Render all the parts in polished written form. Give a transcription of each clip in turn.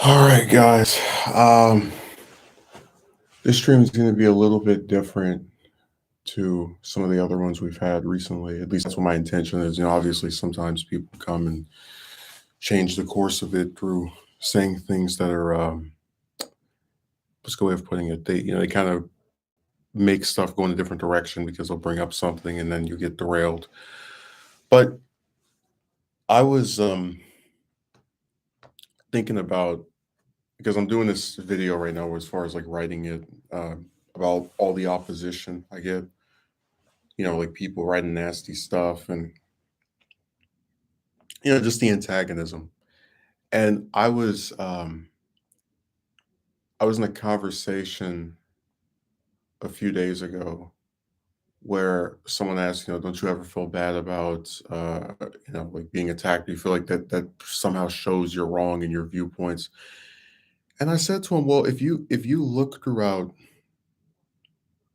All right, guys. Um, this stream is going to be a little bit different to some of the other ones we've had recently. At least that's what my intention is. Obviously, sometimes people come and change the course of it through saying things that are, what's the way of putting it? They kind of make stuff go in a different direction because they'll bring up something and then you get derailed. But I was thinking about because I'm doing this video right now as far as like writing it about all the opposition I get, like people writing nasty stuff and, just the antagonism. And I was in a conversation a few days ago where someone asked, don't you ever feel bad about, like being attacked? Do you feel like that somehow shows you're wrong in your viewpoints? And I said to him, well, if you look throughout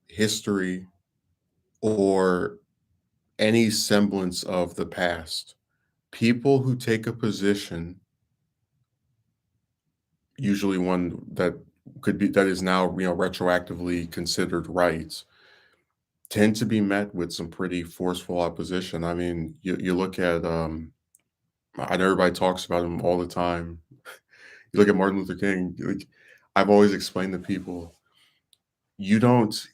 history or any semblance of the past, people who take a position, usually one that is now, retroactively considered right, tend to be met with some pretty forceful opposition. I mean, you look at I know everybody talks about him all the time. You look at Martin Luther King, like, I've always explained to people, you don't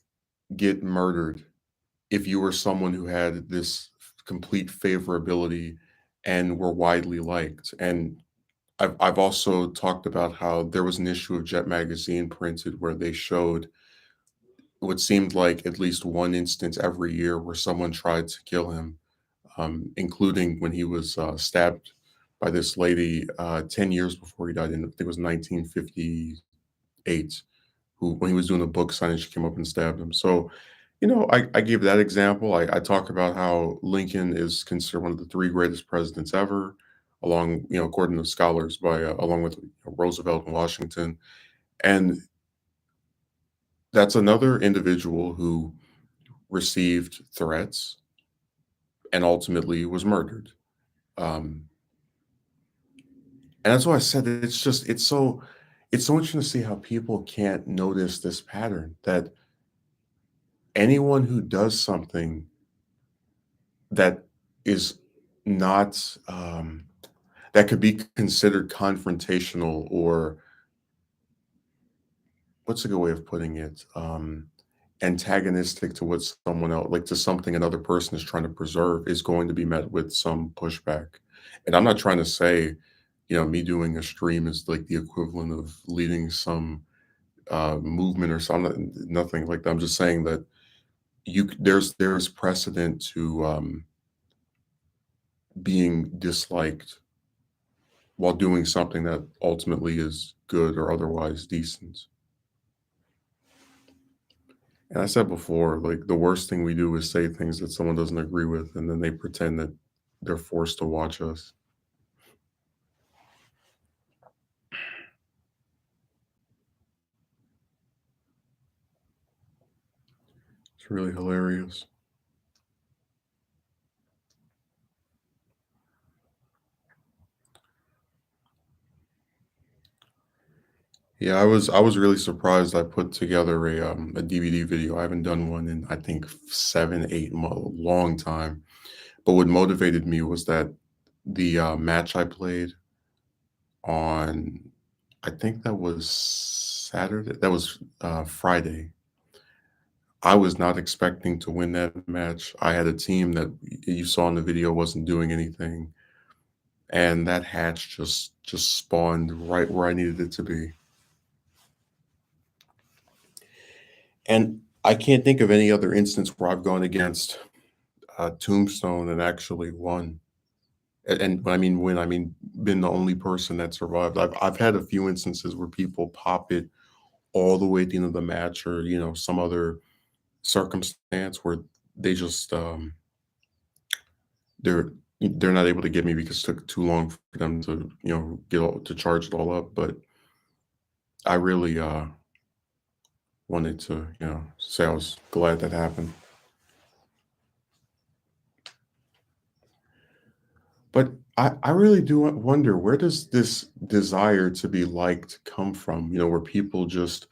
get murdered if you were someone who had this complete favorability and were widely liked. And I've also talked about how there was an issue of Jet Magazine printed where they showed what seemed like at least one instance every year where someone tried to kill him, including when he was stabbed by this lady 10 years before he died. I think it was 1958, who, when he was doing a book signing, she came up and stabbed him. So, I gave that example. I talk about how Lincoln is considered one of the three greatest presidents ever, along, according to scholars, along with Roosevelt and Washington. And that's another individual who received threats and ultimately was murdered. Um, and that's why I said that it's so interesting to see how people can't notice this pattern that anyone who does something that is not that could be considered confrontational, or what's a good way of putting it? Antagonistic to what someone else, like to something another person is trying to preserve, is going to be met with some pushback. And I'm not trying to say, me doing a stream is like the equivalent of leading some movement or something. Nothing like that. I'm just saying that there's precedent to being disliked while doing something that ultimately is good or otherwise decent. And I said before, like, the worst thing we do is say things that someone doesn't agree with, and then they pretend that they're forced to watch us. It's really hilarious. Yeah, I was really surprised. I put together a DVD video. I haven't done one in, I think, 7, 8 long time. But what motivated me was that the match I played on, I think that was Saturday. That was Friday. I was not expecting to win that match. I had a team that you saw in the video wasn't doing anything, and that hatch just spawned right where I needed it to be. And I can't think of any other instance where I've gone against Tombstone and actually won. And when I mean win, I mean been the only person that survived. I've had a few instances where people pop it all the way at the end of the match, or some other circumstance where they just they're they're not able to get me because it took too long for them to to charge it all up. But I really wanted to say I was glad that happened. But I really do wonder, where does this desire to be liked come from? Where people just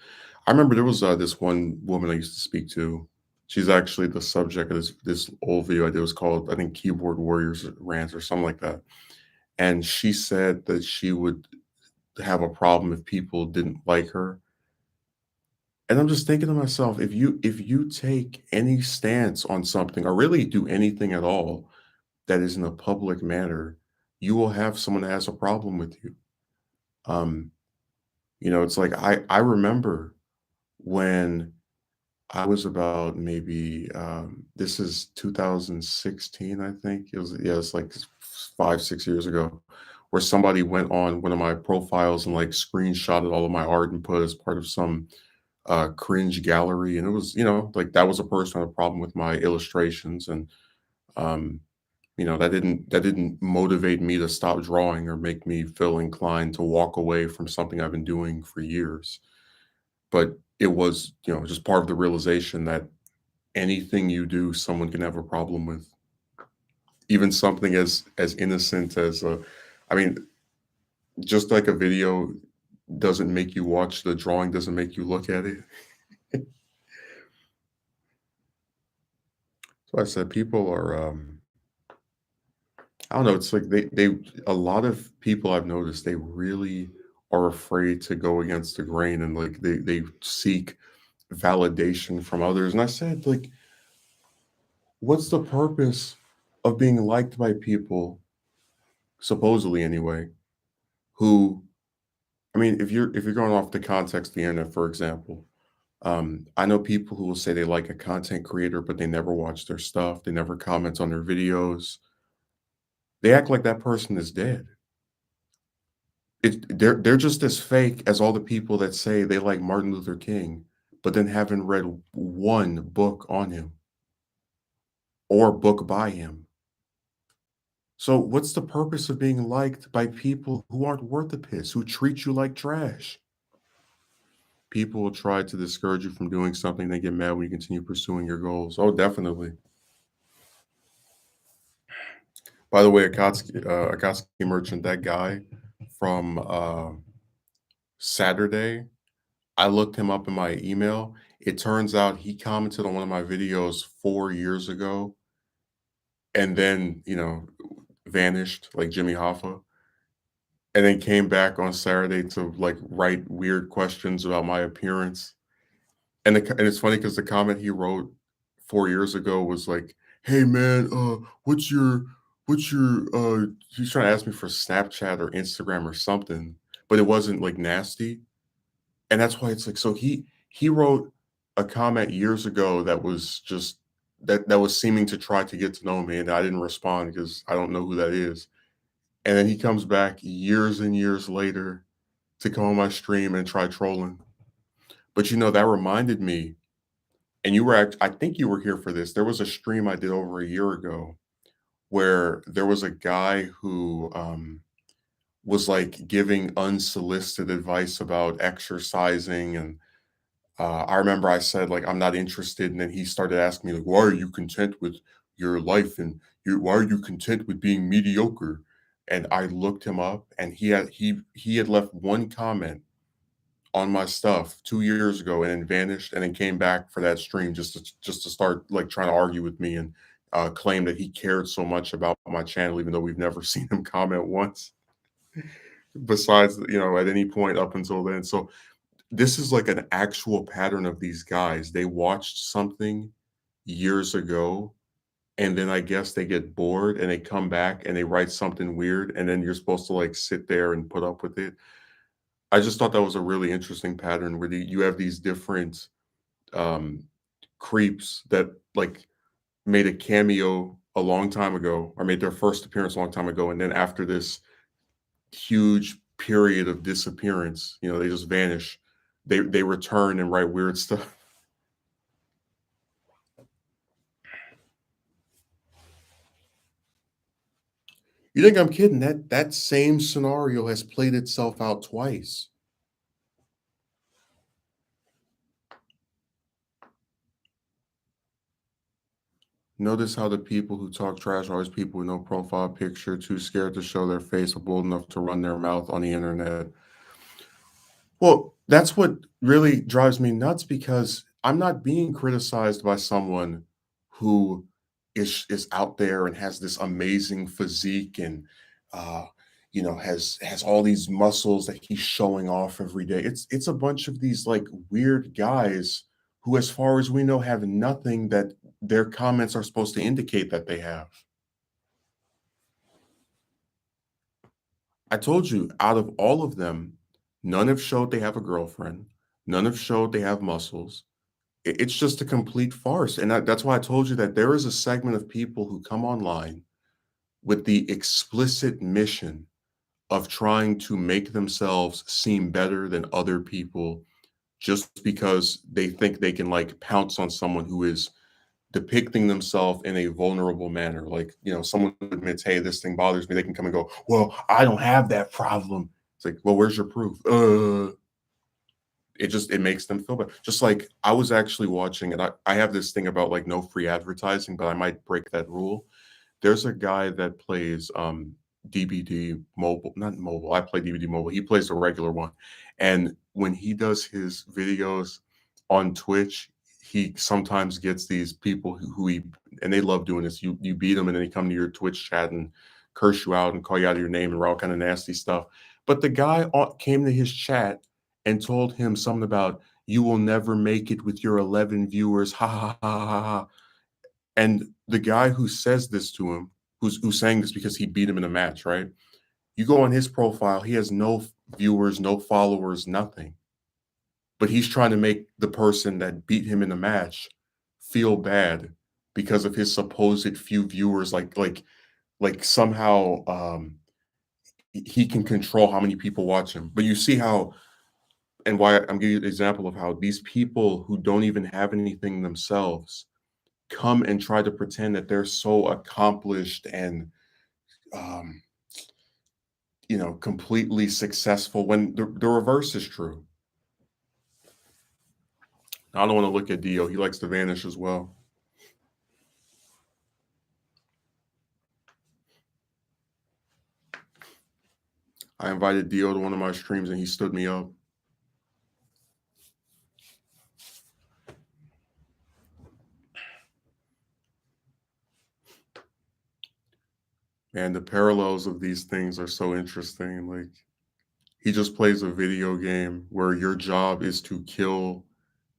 I remember there was, this one woman I used to speak to. She's actually the subject of this old video I did. It was called, I think, Keyboard Warriors Rants or something like that, and she said that she would have a problem if people didn't like her, and I'm just thinking to myself, if you take any stance on something or really do anything at all that is in a public manner, you will have someone that has a problem with you. Um, it's like I remember when I was about maybe this is 2016, I think. It's like 5, 6 years ago, where somebody went on one of my profiles and like screenshotted all of my art and put as part of some cringe gallery. And it was, like that was a person who had a problem with my illustrations. And um, that didn't motivate me to stop drawing or make me feel inclined to walk away from something I've been doing for years. But it was, just part of the realization that anything you do, someone can have a problem with. Even something as innocent as I mean, just like a video doesn't make you watch the drawing, doesn't make you look at it. So I said people are I don't know, it's like they a lot of people I've noticed, they really are afraid to go against the grain, and like they seek validation from others. And I said, like, what's the purpose of being liked by people, supposedly anyway, who I mean, if you're going off the context of the internet, for example, I know people who will say they like a content creator, but they never watch their stuff, they never comment on their videos. They act like that person is dead. They're just as fake as all the people that say they like Martin Luther King, but then haven't read one book on him or book by him. So what's the purpose of being liked by people who aren't worth a piss, who treat you like trash? People will try to discourage you from doing something. They get mad when you continue pursuing your goals. Oh, definitely. By the way, Akatsuki Merchant, that guy from Saturday, I looked him up in my email. It turns out he commented on one of my videos 4 years ago and then, vanished like Jimmy Hoffa, and then came back on Saturday to like write weird questions about my appearance. And it's funny because the comment he wrote 4 years ago was like, "Hey man, what's your?" He's trying to ask me for Snapchat or Instagram or something, but it wasn't like nasty. And that's why it's like, so he wrote a comment years ago that was just that was seeming to try to get to know me, and I didn't respond because I don't know who that is. And then he comes back years and years later to come on my stream and try trolling. But that reminded me, and I think you were here for this. There was a stream I did over a year ago where there was a guy who was like giving unsolicited advice about exercising. And I remember I said, like, I'm not interested. And then he started asking me, like, why are you content with your life? And why are you content with being mediocre? And I looked him up, and he had left one comment on my stuff 2 years ago and then vanished, and then came back for that stream just to start like trying to argue with me and claim that he cared so much about my channel, even though we've never seen him comment once, besides, at any point up until then. So this is like an actual pattern of these guys. They watched something years ago, and then I guess they get bored and they come back and they write something weird, and then you're supposed to like sit there and put up with it. I just thought that was a really interesting pattern where you have these different um, creeps that like made a cameo a long time ago or made their first appearance a long time ago, and then after this huge period of disappearance, they just vanish. They return and write weird stuff. You think I'm kidding? That same scenario has played itself out twice. Notice how the people who talk trash are always people with no profile picture, too scared to show their face or bold enough to run their mouth on the internet. Well, that's what really drives me nuts because I'm not being criticized by someone who is out there and has this amazing physique and uh has all these muscles that he's showing off every day. It's a bunch of these like weird guys who, as far as we know, have nothing that their comments are supposed to indicate that they have. I told you, out of all of them, none have showed they have a girlfriend. None have showed they have muscles. It's just a complete farce, and that's why I told you that there is a segment of people who come online with the explicit mission of trying to make themselves seem better than other people just because they think they can, like, pounce on someone who is depicting themselves in a vulnerable manner. Like, someone who admits, "Hey, this thing bothers me," they can come and go, "Well, I don't have that problem." It's like, "Well, where's your proof?" It makes them feel better. Just like I was actually watching, and I have this thing about like no free advertising, but I might break that rule. There's a guy that plays DBD mobile, not mobile. I play DBD mobile. He plays the regular one. And when he does his videos on Twitch, he sometimes gets these people who he and they love doing this. You beat them and then they come to your Twitch chat and curse you out and call you out of your name and all kind of nasty stuff. But the guy came to his chat and told him something about you will never make it with your 11 viewers. Ha ha ha ha ha. And the guy who says this to him, who's saying this because he beat him in a match, right? You go on his profile, he has no viewers, no followers, nothing. But he's trying to make the person that beat him in the match feel bad because of his supposed few viewers, like somehow he can control how many people watch him. But you see how and why I'm giving you an example of how these people who don't even have anything themselves come and try to pretend that they're so accomplished and um, completely successful when the reverse is true. I don't want to look at Dio. He likes to vanish as well. I invited Dio to one of my streams and he stood me up. And the parallels of these things are so interesting. Like he just plays a video game where your job is to kill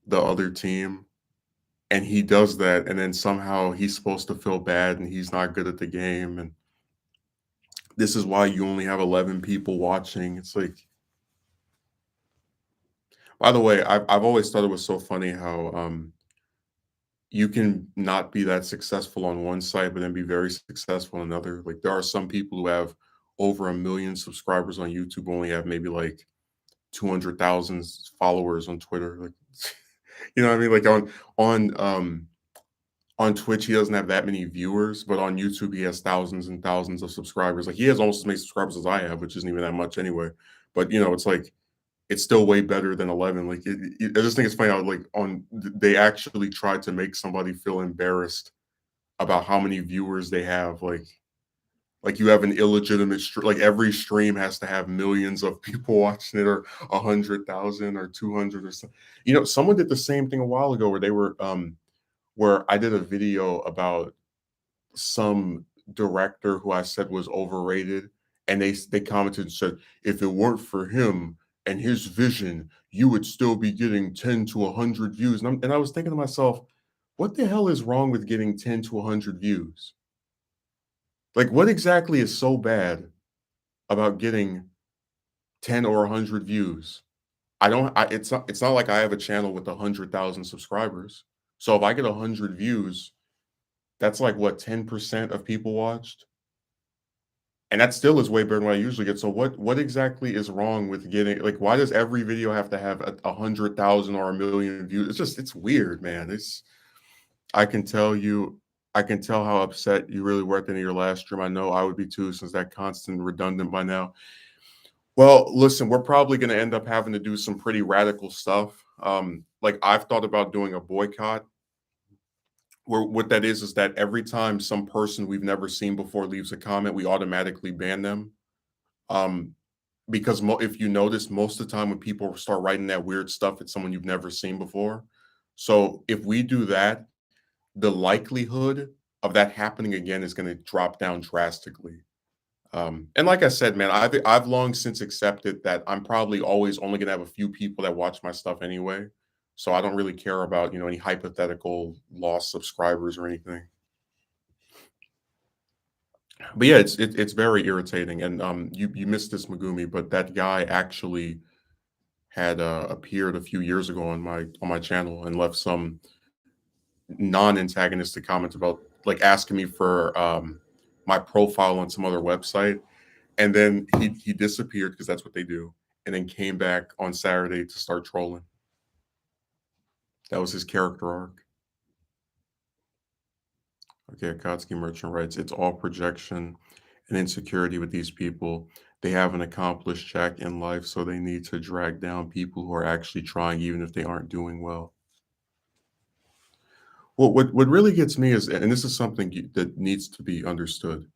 the other team. And he does that, and then somehow he's supposed to feel bad and he's not good at the game. And this is why you only have 11 people watching. It's like, by the way, I've always thought it was so funny how you can not be that successful on one site, but then be very successful on another. Like there are some people who have over 1 million subscribers on YouTube, only have maybe like 200,000 followers on Twitter. Like, you know what I mean? Like on Twitch, he doesn't have that many viewers, but on YouTube, he has thousands and thousands of subscribers. Like he has almost as many subscribers as I have, which isn't even that much anyway. But it's like it's still way better than 11. Like I just think it's funny how like they actually tried to make somebody feel embarrassed about how many viewers they have. Like you have an illegitimate like every stream has to have millions of people watching it or 100,000 or 200 or something. Someone did the same thing a while ago where they were where I did a video about some director who I said was overrated, and they commented and said, "If it weren't for him and his vision, you would still be getting 10 to 100 views." And I was thinking to myself, what the hell is wrong with getting 10 to 100 views? Like, what exactly is so bad about getting 10 or 100 views? I don't. It's not like I have a channel with 100,000 subscribers. So if I get 100 views, that's like what 10% of people watched. And that still is way better than what I usually get. So what exactly is wrong with getting like why does every video have to have 100,000 or 1 million views? It's weird, man. I can tell you I can tell how upset you really were at the end of your last stream. I know I would be too, since that constant redundant by now. Well, listen, we're probably gonna end up having to do some pretty radical stuff. Like I've thought about doing a boycott Where what that is that every time some person we've never seen before leaves a comment, we automatically ban them. Um, because if you notice, most of the time when people start writing that weird stuff, it's someone you've never seen before. So if we do that, the likelihood of that happening again is going to drop down drastically. And like I said, man, I've long since accepted that I'm probably always only going to have a few people that watch my stuff anyway. So I don't really care about any hypothetical lost subscribers or anything. But yeah, it's very irritating. And you missed this, Megumi, but that guy actually had appeared a few years ago on my channel and left some non-antagonistic comments about like asking me for my profile on some other website, and then he disappeared because that's what they do, and then came back on Saturday to start trolling. That was his character arc. Okay, Akatsuki Merchant writes, it's all projection and insecurity with these people. They haven't accomplished jack in life, so they need to drag down people who are actually trying, even if they aren't doing well. Well, what really gets me is, and this is something that needs to be understood.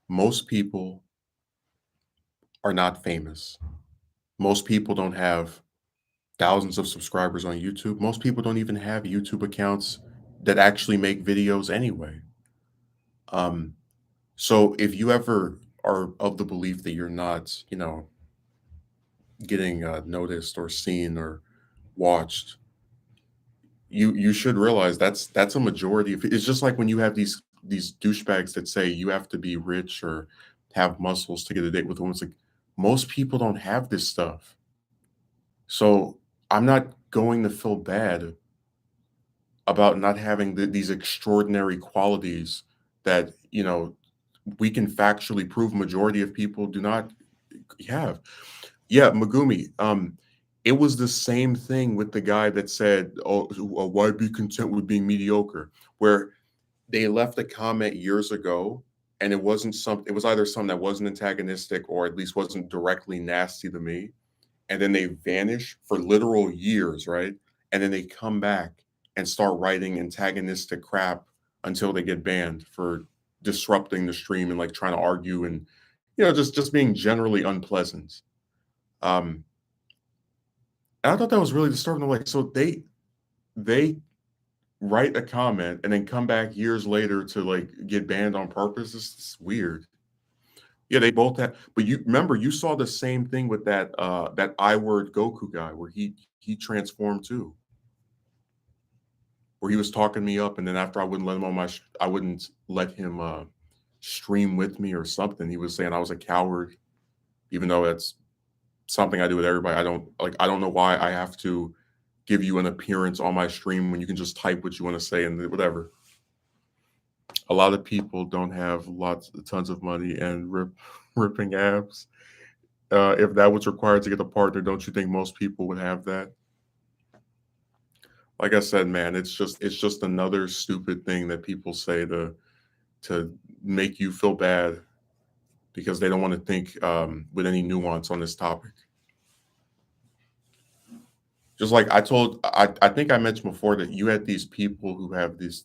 Most people are not famous. Most people don't have thousands of subscribers on YouTube. Most people don't even have YouTube accounts that actually make videos anyway. Um, so if you ever are of the belief that you're not, getting noticed or seen or watched, you should realize that's a majority of it's just like when you have these douchebags that say you have to be rich or have muscles to get a date with a woman. It's like most people don't have this stuff. So I'm not going to feel bad about not having these extraordinary qualities that we can factually prove majority of people do not have. Yeah, Megumi. It was the same thing with the guy that said, "Oh, why be content with being mediocre?" Where they left a comment years ago, and it wasn't some. It was either something that wasn't antagonistic or at least wasn't directly nasty to me, and then they vanish for literal years, right? And then they come back and start writing antagonistic crap until they get banned for disrupting the stream and like trying to argue and just being generally unpleasant. Um, and I thought that was really disturbing. I'm like, so they write a comment and then come back years later to like get banned on purpose. It's weird. Yeah, they both had, but you remember you saw the same thing with that I word Goku guy where he transformed too, where he was talking me up, and then after I wouldn't let him stream with me or something. He was saying I was a coward, even though that's something I do with everybody. I don't know why I have to give you an appearance on my stream when you can just type what you want to say and whatever. A lot of people don't have tons of money and ripping abs. If that was required to get a partner, don't you think most people would have that? Like I said, man, it's just another stupid thing that people say to make you feel bad because they don't want to think with any nuance on this topic. Just like I think I mentioned before that you had these people who have this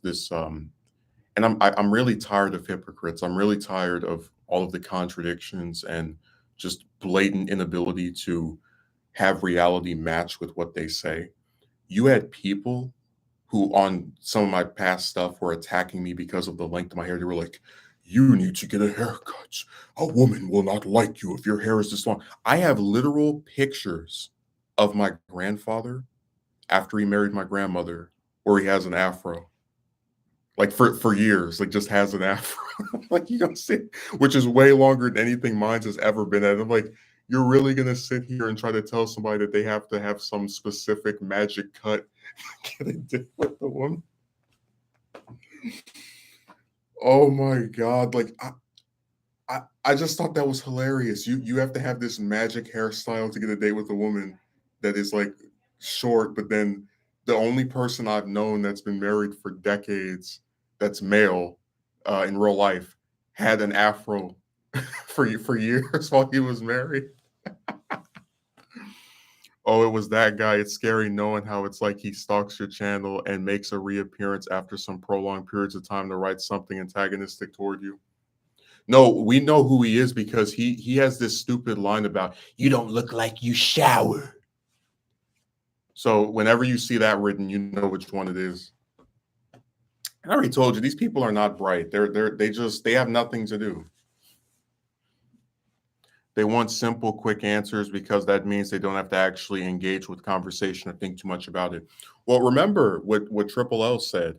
and I'm really tired of hypocrites. I'm really tired of all of the contradictions and just blatant inability to have reality match with what they say. You had people who on some of my past stuff were attacking me because of the length of my hair. They were like, "You need to get a haircut. A woman will not like you if your hair is this long." I have literal pictures of my grandfather after he married my grandmother where he has an afro. Like for years, like just has an afro. Like you gonna see, which is way longer than anything mine has ever been at. I'm like, you're really gonna sit here and try to tell somebody that they have to have some specific magic cut to get a date with the woman? Oh my god! Like I just thought that was hilarious. You have to have this magic hairstyle to get a date with a woman that is like short, but then the only person I've known that's been married for decades that's male in real life had an afro for years while he was married. Oh, it was that guy. It's scary knowing how it's like he stalks your channel and makes a reappearance after some prolonged periods of time to write something antagonistic toward you. No, we know who he is because he has this stupid line about you don't look like you shower. So whenever you see that written, you know which one it is. I already told you these people are not bright. They have nothing to do. They want simple, quick answers because that means they don't have to actually engage with conversation or think too much about it. Well, remember what Triple L said,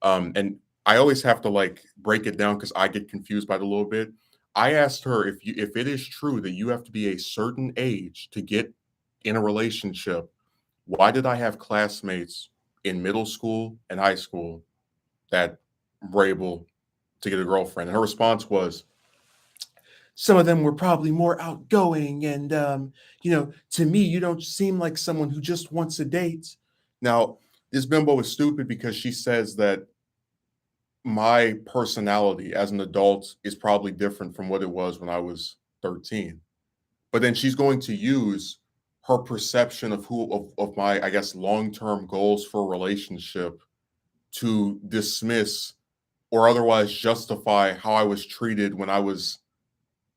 and I always have to like break it down because I get confused by it a little bit. I asked her if it is true that you have to be a certain age to get in a relationship. Why did I have classmates in middle school and high school that were able to get a girlfriend? And her response was, some of them were probably more outgoing and to me you don't seem like someone who just wants a date. Now this bimbo is stupid because she says that my personality as an adult is probably different from what it was when I was 13, but then she's going to use her perception of of my, I guess, long-term goals for a relationship to dismiss or otherwise justify how I was treated when I was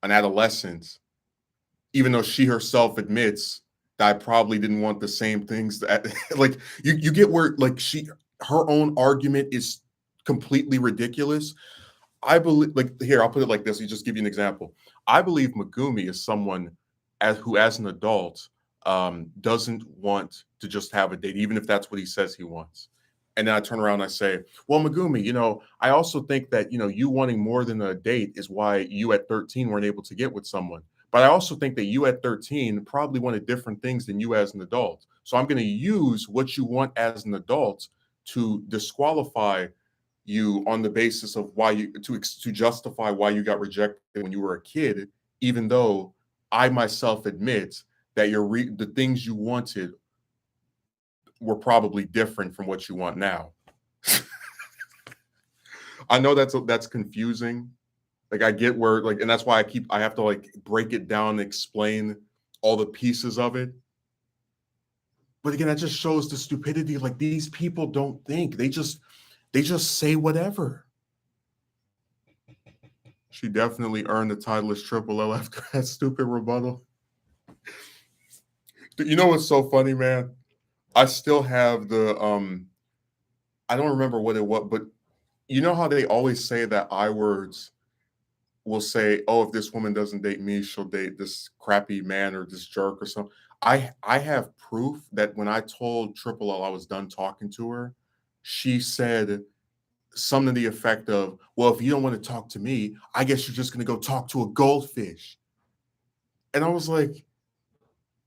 an adolescent, even though she herself admits that I probably didn't want the same things that like you get where like her own argument is completely ridiculous. I believe like here, I'll put it like this, you just give you an example. I believe Megumi is someone who as an adult doesn't want to just have a date, even if that's what he says he wants. And then I turn around and I say, well, Megumi, I also think that, you wanting more than a date is why you at 13 weren't able to get with someone. But I also think that you at 13 probably wanted different things than you as an adult. So I'm going to use what you want as an adult to disqualify you on the basis of why you to justify why you got rejected when you were a kid, even though I myself admit that the things you wanted were probably different from what you want now. I know that's confusing. Like I get where like, and that's why I have to like break it down and explain all the pieces of it. But again, that just shows the stupidity. Like these people don't think. They just say whatever. She definitely earned the title as Triple L after that stupid rebuttal. You know what's so funny, man? I still have I don't remember what it was, but you know how they always say that I words will say, "Oh, if this woman doesn't date me, she'll date this crappy man or this jerk or something." I have proof that when I told Triple L I was done talking to her, she said something to the effect of, "Well, if you don't want to talk to me, I guess you're just going to go talk to a goldfish." And I was like,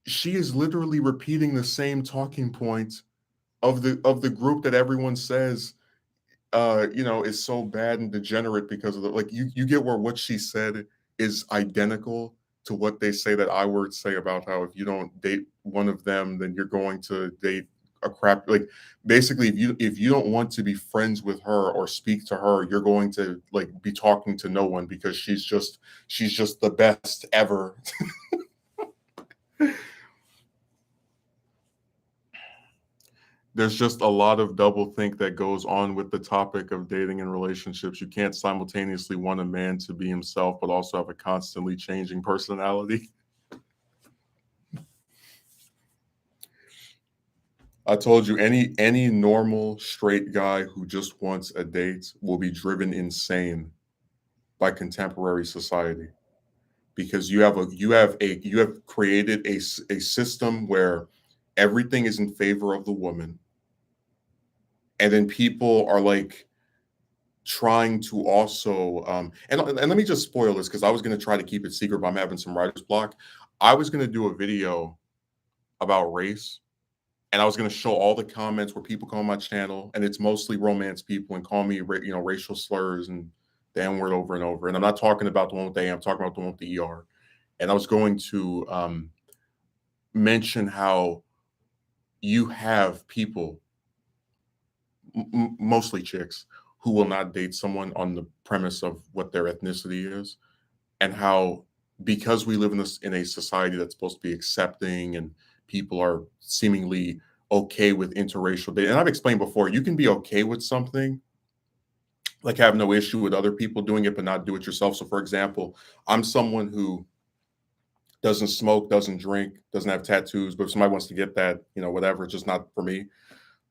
she is literally repeating the same talking points of the group that everyone says is so bad and degenerate because of the like you get where what she said is identical to what they say that I words say about how if you don't date one of them, then you're going to date a crap like basically if you don't want to be friends with her or speak to her, you're going to like be talking to no one because she's just the best ever. There's just a lot of doublethink that goes on with the topic of dating and relationships. You can't simultaneously want a man to be himself, but also have a constantly changing personality. I told you any normal straight guy who just wants a date will be driven insane by contemporary society because you have created a system where everything is in favor of the woman, and then people are like trying to also and let me just spoil this because I was going to try to keep it secret, but I'm having some writer's block. I was going to do a video about race, and I was going to show all the comments where people come on my channel, and it's mostly romance people and call me racial slurs and the N word over and over. And I'm not talking about the one with the A, I'm talking about the one with the ER. And I was going to mention how you have people, mostly chicks, who will not date someone on the premise of what their ethnicity is, and how because we live in a society that's supposed to be accepting and people are seemingly okay with interracial dating. And I've explained before, you can be okay with something, like have no issue with other people doing it, but not do it yourself. So, for example, I'm someone who doesn't smoke, doesn't drink, doesn't have tattoos, but if somebody wants to get that, whatever, it's just not for me.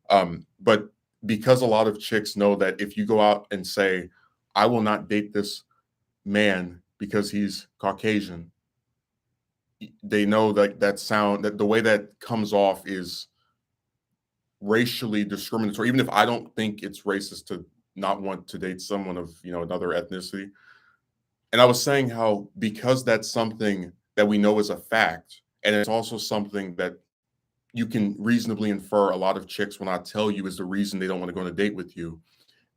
But because a lot of chicks know that if you go out and say, I will not date this man because he's Caucasian, they know that the way that comes off is racially discriminatory, even if I don't think it's racist to not want to date someone of, another ethnicity. And I was saying how because that's something that we know is a fact, and it's also something that you can reasonably infer a lot of chicks will not tell you is the reason they don't want to go on a date with you.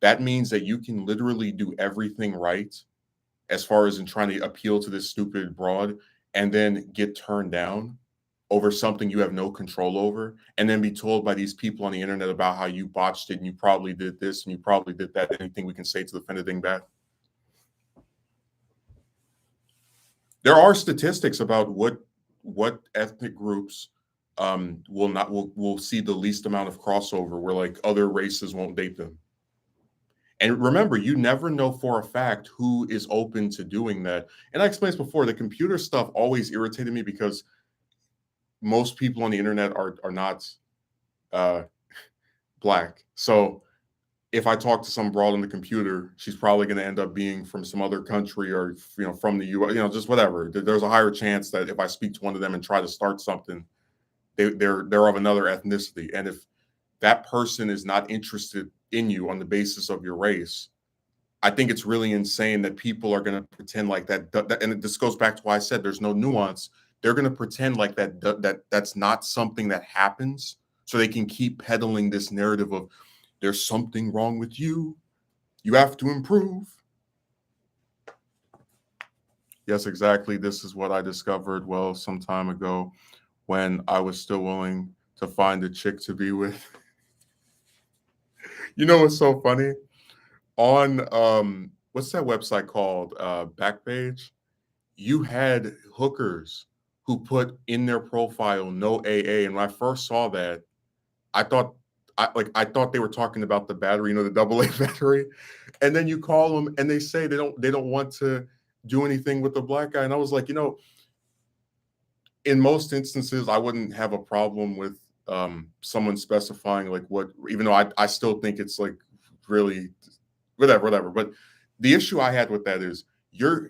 That means that you can literally do everything right as far as in trying to appeal to this stupid broad and then get turned down over something you have no control over, and then be told by these people on the internet about how you botched it and you probably did this and you probably did that. Anything we can say to defend a dingbat? There are statistics about what ethnic groups will see the least amount of crossover, where like other races won't date them. And remember, you never know for a fact who is open to doing that. And I explained this before, the computer stuff always irritated me because most people on the internet are not uh, black. So if I talk to some broad on the computer, she's probably going to end up being from some other country or from the U.S. Just whatever. There's a higher chance that if I speak to one of them and try to start something, they're of another ethnicity. And if that person is not interested in you on the basis of your race, I think it's really insane that people are going to pretend like that. And this goes back to why I said there's no nuance. They're going to pretend like that's not something that happens, so they can keep peddling this narrative of there's something wrong with you. You have to improve. Yes, exactly. This is what I discovered, well, some time ago when I was still willing to find a chick to be with. You know what's so funny? On what's that website called? Backpage. You had hookers who put in their profile no AA. And when I first saw that, I thought I thought they were talking about the battery, the double A battery. And then you call them and they say they don't want to do anything with the black guy. And I was like, in most instances, I wouldn't have a problem with someone specifying like what, even though I still think it's like really whatever. But the issue I had with that is you're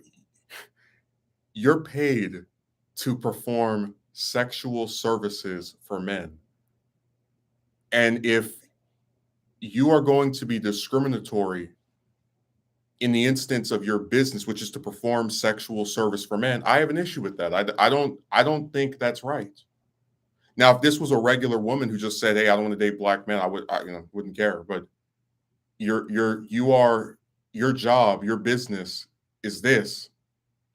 paid to perform sexual services for men. And if you are going to be discriminatory in the instance of your business, which is to perform sexual service for men, I have an issue with that. I don't think that's right. Now, if this was a regular woman who just said, "Hey, I don't want to date black men," wouldn't care. But your job, your business is this,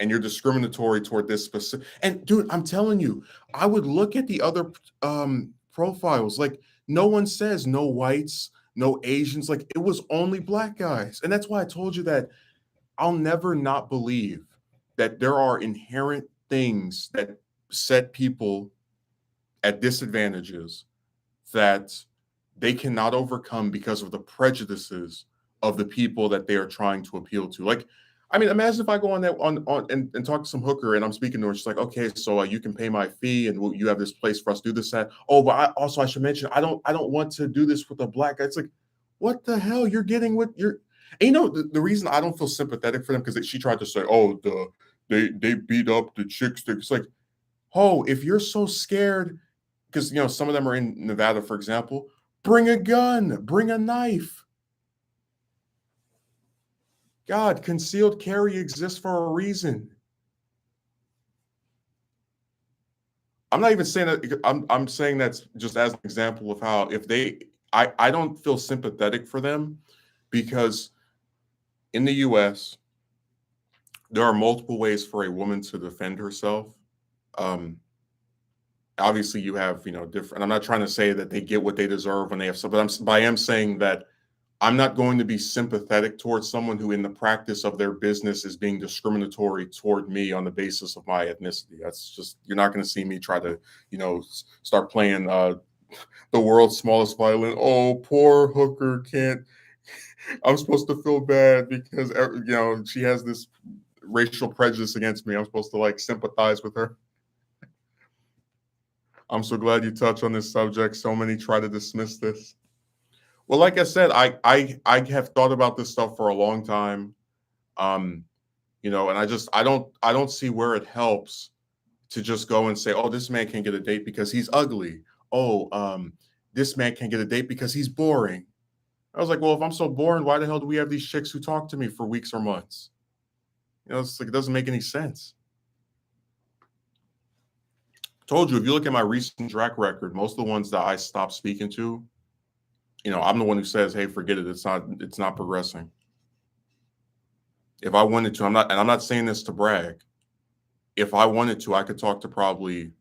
and you're discriminatory toward this specific. And dude, I'm telling you, I would look at the other profiles. Like, no one says no whites, no Asians. Like, it was only black guys, and that's why I told you that I'll never not believe that there are inherent things that set people at disadvantages that they cannot overcome because of the prejudices of the people that they are trying to appeal to. Like, I mean, imagine if I go on that on and talk to some hooker and I'm speaking to her. She's like, okay, so you can pay my fee and you have this place for us to do this at. Oh, but I should mention I don't want to do this with a black guy. It's like, what the hell? You're getting what you're. And the reason I don't feel sympathetic for them because she tried to say, oh, they beat up the chicks. It's like, oh, if you're so scared, because some of them are in Nevada, for example, bring a gun, bring a knife. God, concealed carry exists for a reason. I'm not even saying that. I'm saying that's just as an example of how I don't feel sympathetic for them because in the U.S. there are multiple ways for a woman to defend herself. Obviously, you have different. I'm not trying to say that they get what they deserve when they have stuff, but I am saying that I'm not going to be sympathetic towards someone who, in the practice of their business, is being discriminatory toward me on the basis of my ethnicity. That's just, you're not going to see me try to, start playing the world's smallest violin. Oh, poor hooker can't. I'm supposed to feel bad because she has this racial prejudice against me. I'm supposed to like sympathize with her. I'm so glad you touched on this subject. So many try to dismiss this. Well, like I said, I have thought about this stuff for a long time. Um, and I don't see where it helps to just go and say, oh, this man can't get a date because he's ugly. Oh, this man can't get a date because he's boring. I was like, well, if I'm so boring, why the hell do we have these chicks who talk to me for weeks or months? It's like, it doesn't make any sense. Told you, if you look at my recent track record, most of the ones that I stopped speaking to, I'm the one who says, hey, forget it. It's not progressing. If I wanted to, I'm not saying this to brag. If I wanted to, I could talk to probably,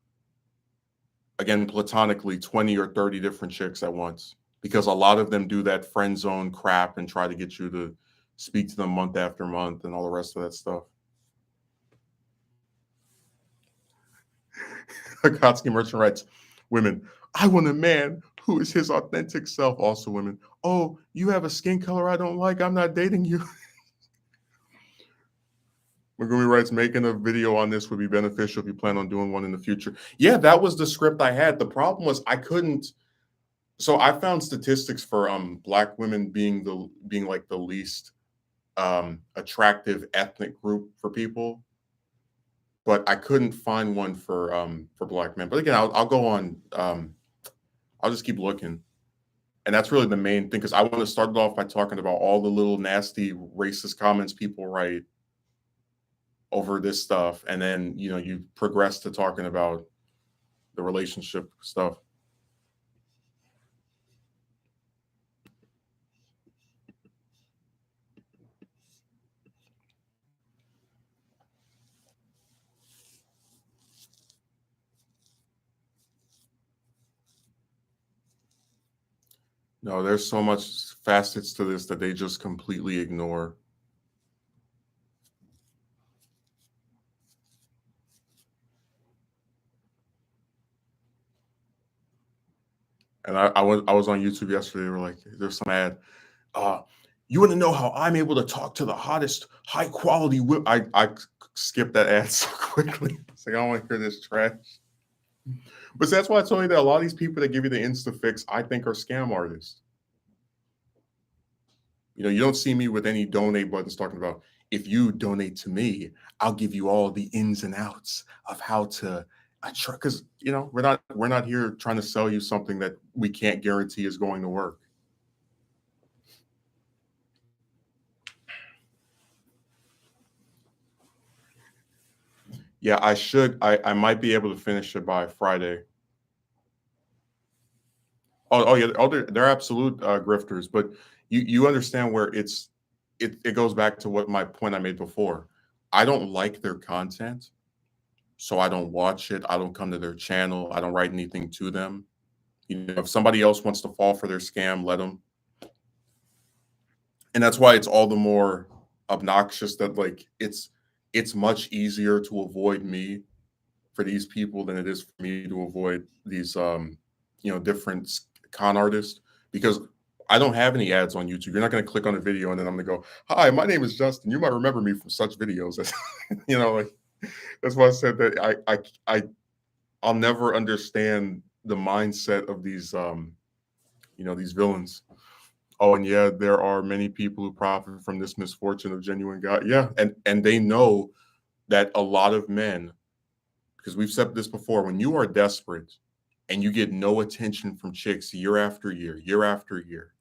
again, platonically, 20 or 30 different chicks at once, because a lot of them do that friend zone crap and try to get you to speak to them month after month and all the rest of that stuff. Akatsuki Merchant writes, women, I want a man who is his authentic self. Also women, oh, you have a skin color I don't like, I'm not dating you. Megumi writes, making a video on this would be beneficial if you plan on doing one in the future. Yeah, that was the script I had. The problem was I couldn't. So I found statistics for Black women being like the least attractive ethnic group for people, but I couldn't find one for Black men. But again, I'll go on. I'll just keep looking, and that's really the main thing, because I want to start it off by talking about all the little nasty racist comments people write over this stuff, and then you progress to talking about the relationship stuff. No, there's so much facets to this that they just completely ignore. And I was on YouTube yesterday. They were like, there's some ad. Uh, you want to know how I'm able to talk to the hottest, high quality I skipped that ad so quickly. It's like, I don't want to hear this trash. But that's why I told you that a lot of these people that give you the insta fix, I think, are scam artists. You don't see me with any donate buttons talking about, if you donate to me, I'll give you all the ins and outs of how to attract. Because we're not here trying to sell you something that we can't guarantee is going to work. Yeah, I should. I might be able to finish it by Friday. Oh yeah. Oh, they're absolute grifters. But you understand where it goes back to what my point I made before. I don't like their content, so I don't watch it. I don't come to their channel. I don't write anything to them. If somebody else wants to fall for their scam, let them. And that's why it's all the more obnoxious that, like, it's much easier to avoid me for these people than it is for me to avoid these different con artists, because I don't have any ads on YouTube. You're not going to click on a video and then I'm going to go, hi, my name is Justin, you might remember me from such videos. Like, that's why I said that I'll never understand the mindset of these these villains. Oh, and yeah, there are many people who profit from this misfortune of genuine God. Yeah, and they know that a lot of men, because we've said this before, when you are desperate and you get no attention from chicks year after year after year,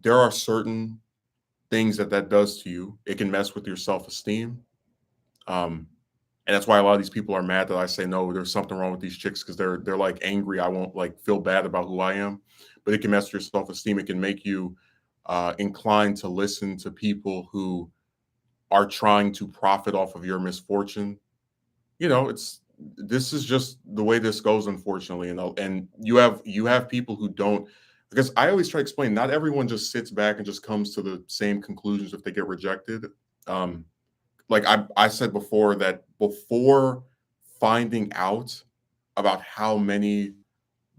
there are certain things that does to you. It can mess with your self-esteem. And that's why a lot of these people are mad that I say, no, there's something wrong with these chicks, because they're like angry. I won't like feel bad about who I am, but it can mess with your self-esteem. It can make you inclined to listen to people who are trying to profit off of your misfortune. This is just the way this goes, unfortunately. And you have people who don't because I always try to explain, not everyone just sits back and just comes to the same conclusions if they get rejected. Um, like I said before, that before finding out about how many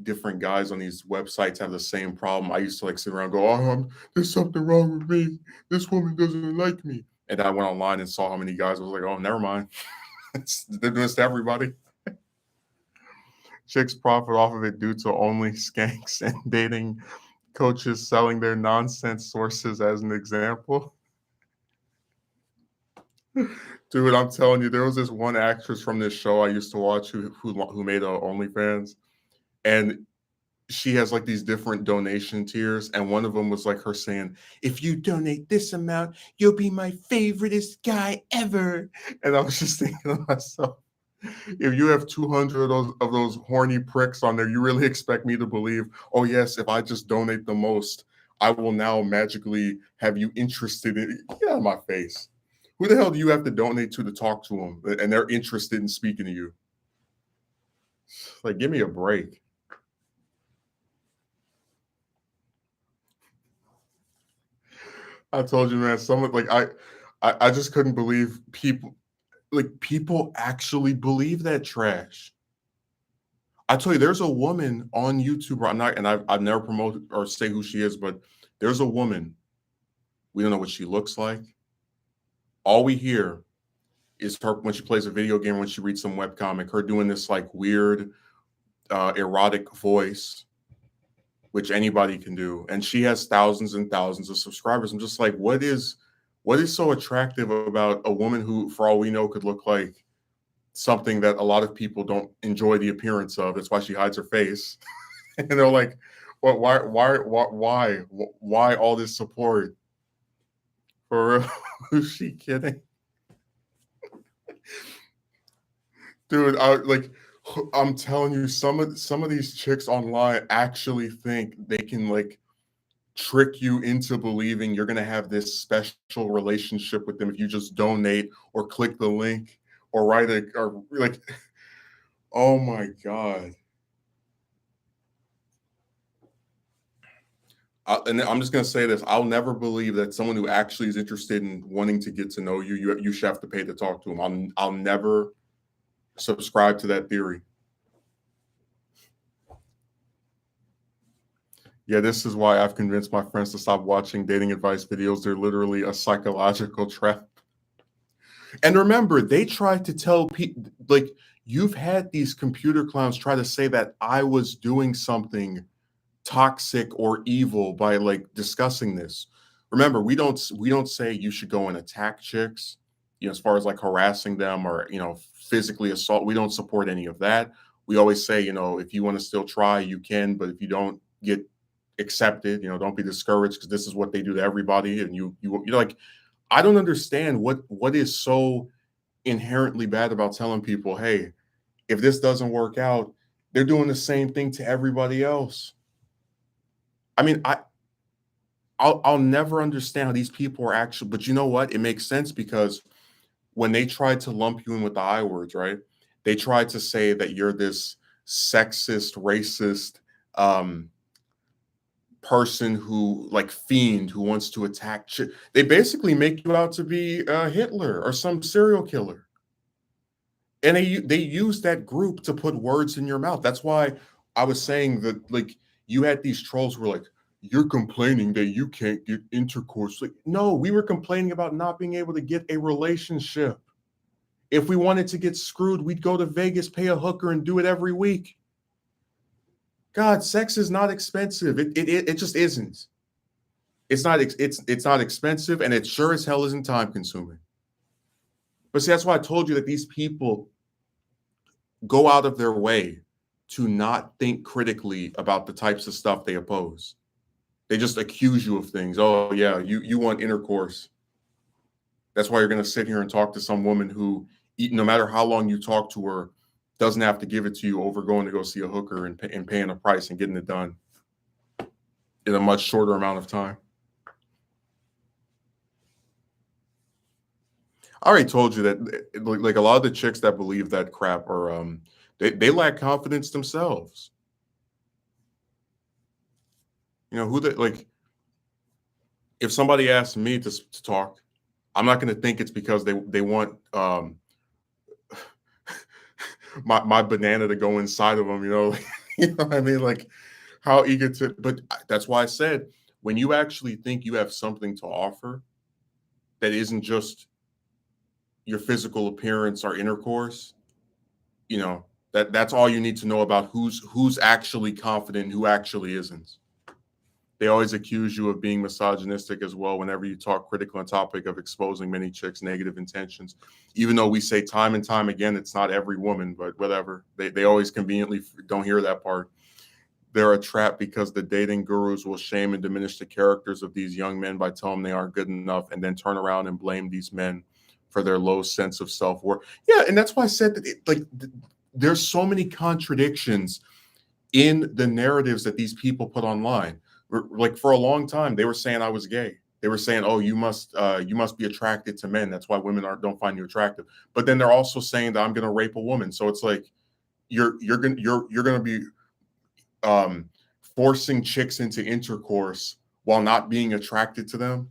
different guys on these websites have the same problem, I used to like sit around and go, "Oh, there's something wrong with me. This woman doesn't like me." And I went online and saw how many guys. I was like, "Oh, never mind. They're doing this to everybody." Chicks profit off of it due to only skanks and dating coaches selling their nonsense sources as an example. Dude, I'm telling you, there was this one actress from this show I used to watch who made a OnlyFans, and she has like these different donation tiers, and one of them was like her saying, "If you donate this amount, you'll be my favoriteest guy ever." And I was just thinking to myself, if you have 200 of those horny pricks on there, you really expect me to believe, oh yes, if I just donate the most, I will now magically have you interested in it. Get out of my face. Who the hell do you have to donate to talk to them and they're interested in speaking to you? Like, give me a break. I told you, man, someone like I just couldn't believe people actually believe that trash. I tell you, there's a woman on YouTube. I'm not, and I've never promoted or say who she is, but there's a woman. We don't know what she looks like. All we hear is her when she plays a video game, when she reads some webcomic, her doing this like weird, erotic voice, which anybody can do, and she has thousands and thousands of subscribers. I'm just like, what is so attractive about a woman who, for all we know, could look like something that a lot of people don't enjoy the appearance of? That's why she hides her face. And they're like, "Well, why all this support for real?" Who's she kidding, dude? I'm telling you, some of these chicks online actually think they can like trick you into believing you're gonna have this special relationship with them if you just donate or click the link or write a or like. Oh my god. And I'm just gonna say this: I'll never believe that someone who actually is interested in wanting to get to know you, you should have to pay to talk to them. I'll never subscribe to that theory. Yeah, this is why I've convinced my friends to stop watching dating advice videos. They're literally a psychological trap. And remember, they tried to tell people, like, you've had these computer clowns try to say that I was doing something toxic or evil by like discussing this. Remember, we don't say you should go and attack chicks, as far as like harassing them or physically assault. We don't support any of that. We always say, if you want to still try, you can, but if you don't get accepted, don't be discouraged because this is what they do to everybody. And you're like, I don't understand what is so inherently bad about telling people, hey, if this doesn't work out, they're doing the same thing to everybody else. I mean, I'll never understand how these people are actually, but you know what? It makes sense because when they tried to lump you in with the I words, right? They tried to say that you're this sexist, racist person who like fiend who wants to attack. They basically make you out to be Hitler or some serial killer, and they use that group to put words in your mouth. That's why I was saying that like you had these trolls who were like, you're complaining that you can't get intercourse. Like, no, we were complaining about not being able to get a relationship. If we wanted to get screwed, we'd go to Vegas, pay a hooker, and do it every week. God, sex is not expensive. It just isn't. It's not expensive, and it sure as hell isn't time consuming. But see, that's why I told you that these people go out of their way to not think critically about the types of stuff they oppose. They just accuse you of things. Oh yeah, you want intercourse. That's why you're going to sit here and talk to some woman who, no matter how long you talk to her, doesn't have to give it to you over going to go see a hooker and paying a price and getting it done in a much shorter amount of time. I already told you that like a lot of the chicks that believe that crap are they lack confidence themselves. You know, who the like if somebody asks me to talk, I'm not going to think it's because they want my banana to go inside of them, you know. You know what I mean? Like how eager to but that's why I said when you actually think you have something to offer that isn't just your physical appearance or intercourse, you know, that's all you need to know about who's actually confident, who actually isn't. They always accuse you of being misogynistic as well whenever you talk critical on topic of exposing many chicks' negative intentions. Even though we say time and time again, it's not every woman, but whatever. They always conveniently don't hear that part. They're a trap because the dating gurus will shame and diminish the characters of these young men by telling them they aren't good enough and then turn around and blame these men for their low sense of self-worth. Yeah, and that's why I said that there's so many contradictions in the narratives that these people put online. Like for a long time, they were saying I was gay. They were saying, "Oh, you must be attracted to men. That's why women aren't don't find you attractive." But then they're also saying that I'm going to rape a woman. So it's like you're going to be um, forcing chicks into intercourse while not being attracted to them.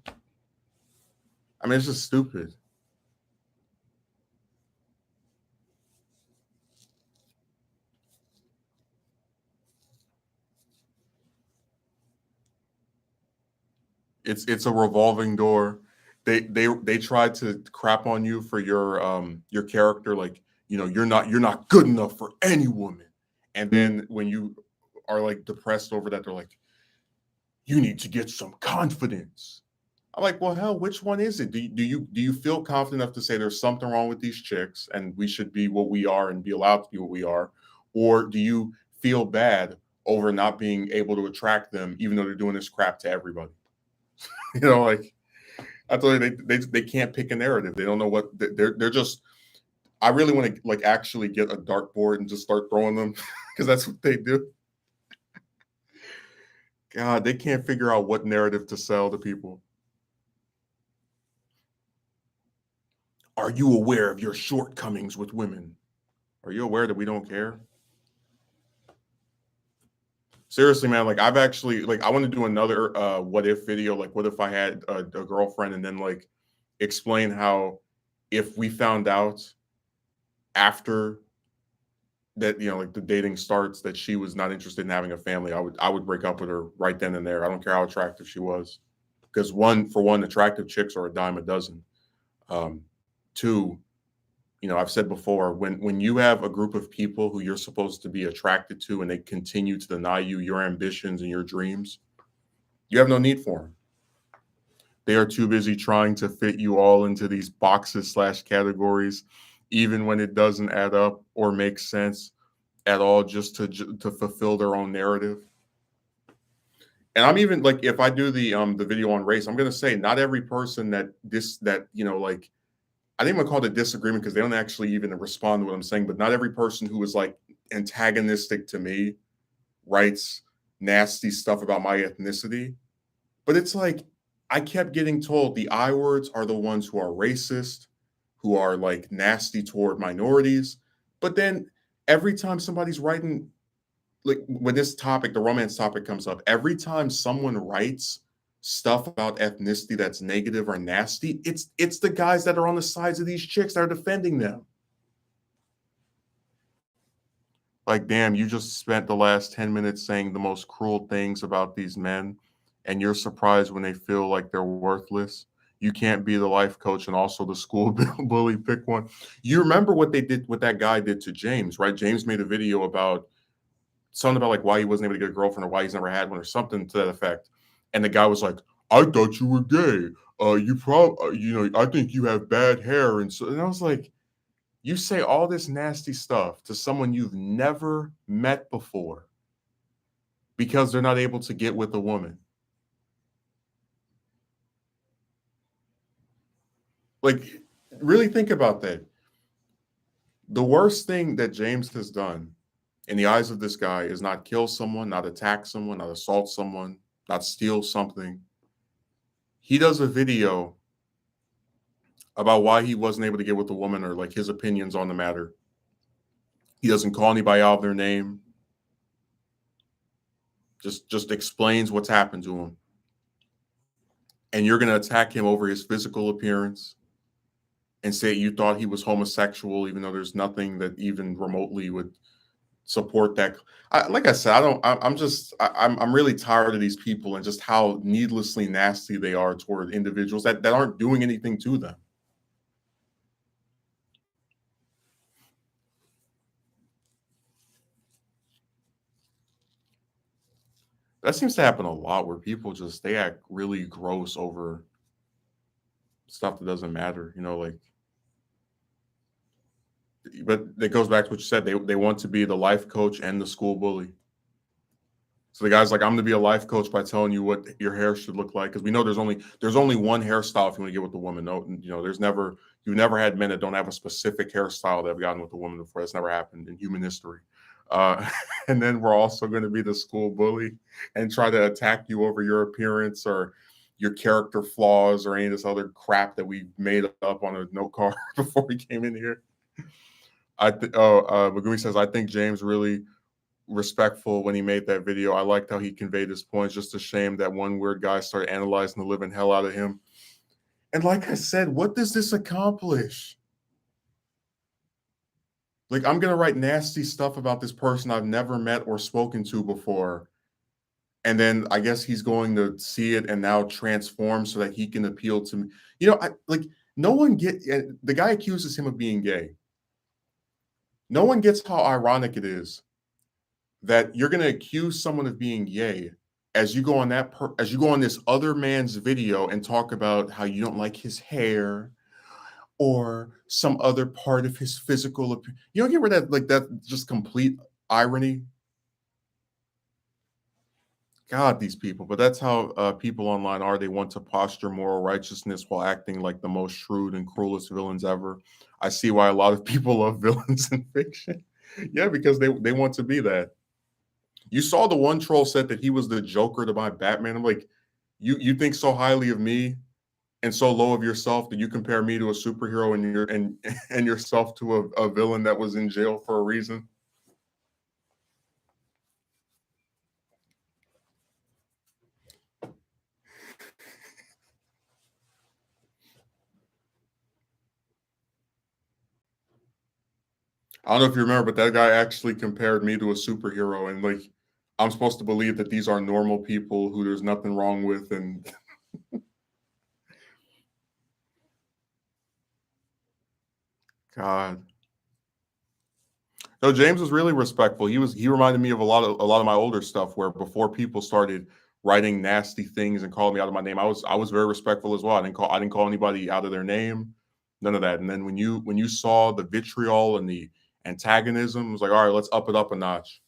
I mean, it's just stupid. It's a revolving door. They tried to crap on you for your character, like you know you're not good enough for any woman. And then when you are like depressed over that, they're like, you need to get some confidence. I'm like, well, hell, which one is it? Do you feel confident enough to say there's something wrong with these chicks and we should be what we are and be allowed to be what we are, or do you feel bad over not being able to attract them, even though they're doing this crap to everybody? You know, like I told you, they can't pick a narrative. They don't know what they're just. I really want to like actually get a dartboard and just start throwing them because that's what they do. God, they can't figure out what narrative to sell to people. Are you aware of your shortcomings with women? Are you aware that we don't care? Seriously, man, like I've actually like I want to do another what if video, like what if I had a girlfriend and then like explain how if we found out after that, you know, like the dating starts that she was not interested in having a family, I would break up with her right then and there. I don't care how attractive she was. Because one, attractive chicks are a dime a dozen. Um, two, you know, I've said before, when you have a group of people who you're supposed to be attracted to and they continue to deny you your ambitions and your dreams, you have no need for them. They are too busy trying to fit you all into these boxes slash categories, even when it doesn't add up or make sense at all, just to fulfill their own narrative. And I'm even like, if I do the video on race, I'm gonna say not every person that you know like I think I'm gonna call it a disagreement because they don't actually even respond to what I'm saying. But not every person who is like antagonistic to me writes nasty stuff about my ethnicity. But it's like I kept getting told the I words are the ones who are racist, who are like nasty toward minorities. But then every time somebody's writing, like when this topic, the romance topic comes up, every time someone writes stuff about ethnicity that's negative or nasty, it's the guys that are on the sides of these chicks that are defending them. Like, damn, you just spent the last 10 minutes saying the most cruel things about these men, and you're surprised when they feel like they're worthless. You can't be the life coach and also the school bully. Pick one. You remember what they did, what that guy did to James, right? James made a video about something about like why he wasn't able to get a girlfriend or why he's never had one or something to that effect. And the guy was like, "I thought you were gay. You know, I think you have bad hair." And I was like, you say all this nasty stuff to someone you've never met before because they're not able to get with a woman. Like, really think about that. The worst thing that James has done in the eyes of this guy is not kill someone, not attack someone, not assault someone, not steal something. He does a video about why he wasn't able to get with a woman or like his opinions on the matter. He doesn't call anybody out of their name. just explains what's happened to him, and you're going to attack him over his physical appearance and say you thought he was homosexual, even though there's nothing that even remotely would support that. Like I said, I don't. I'm just. I'm really tired of these people and just how needlessly nasty they are toward individuals that aren't doing anything to them. That seems to happen a lot where people just they act really gross over stuff that doesn't matter. Like, but it goes back to what you said. They want to be the life coach and the school bully. So the guy's like, I'm gonna be a life coach by telling you what your hair should look like because we know there's only one hairstyle if you want to get with a woman. No, there's never you've never had men that don't have a specific hairstyle that have gotten with a woman before. That's never happened in human history. Uh, and then we're also going to be the school bully and try to attack you over your appearance or your character flaws or any of this other crap that we made up on a note card before we came in here. Magumi says, I think James really respectful when he made that video. I liked how he conveyed his points. Just a shame that one weird guy started analyzing the living hell out of him. And like I said, what does this accomplish? Like, I'm gonna write nasty stuff about this person I've never met or spoken to before. And then I guess he's going to see it and now transform so that he can appeal to me. I like no one the guy accuses him of being gay. No one gets how ironic it is that you're going to accuse someone of being gay as you go on as you go on this other man's video and talk about how you don't like his hair or some other part of his physical appearance. You don't get where that just complete irony. God, these people. But that's how people online are. They want to posture moral righteousness while acting like the most shrewd and cruelest villains ever. I see why a lot of people love villains in fiction. Yeah, because they want to be that. You saw the one troll said that he was the Joker to my Batman. I'm like, you think so highly of me and so low of yourself that you compare me to a superhero and yourself to a villain that was in jail for a reason. I don't know if you remember, but that guy actually compared me to a superhero, and like I'm supposed to believe that these are normal people who there's nothing wrong with, and God. No, James was really respectful. He reminded me of a lot of my older stuff where before people started writing nasty things and calling me out of my name, I was very respectful as well. I didn't call anybody out of their name, none of that. And then when you saw the vitriol and the antagonism, it was like, all right, let's up it up a notch.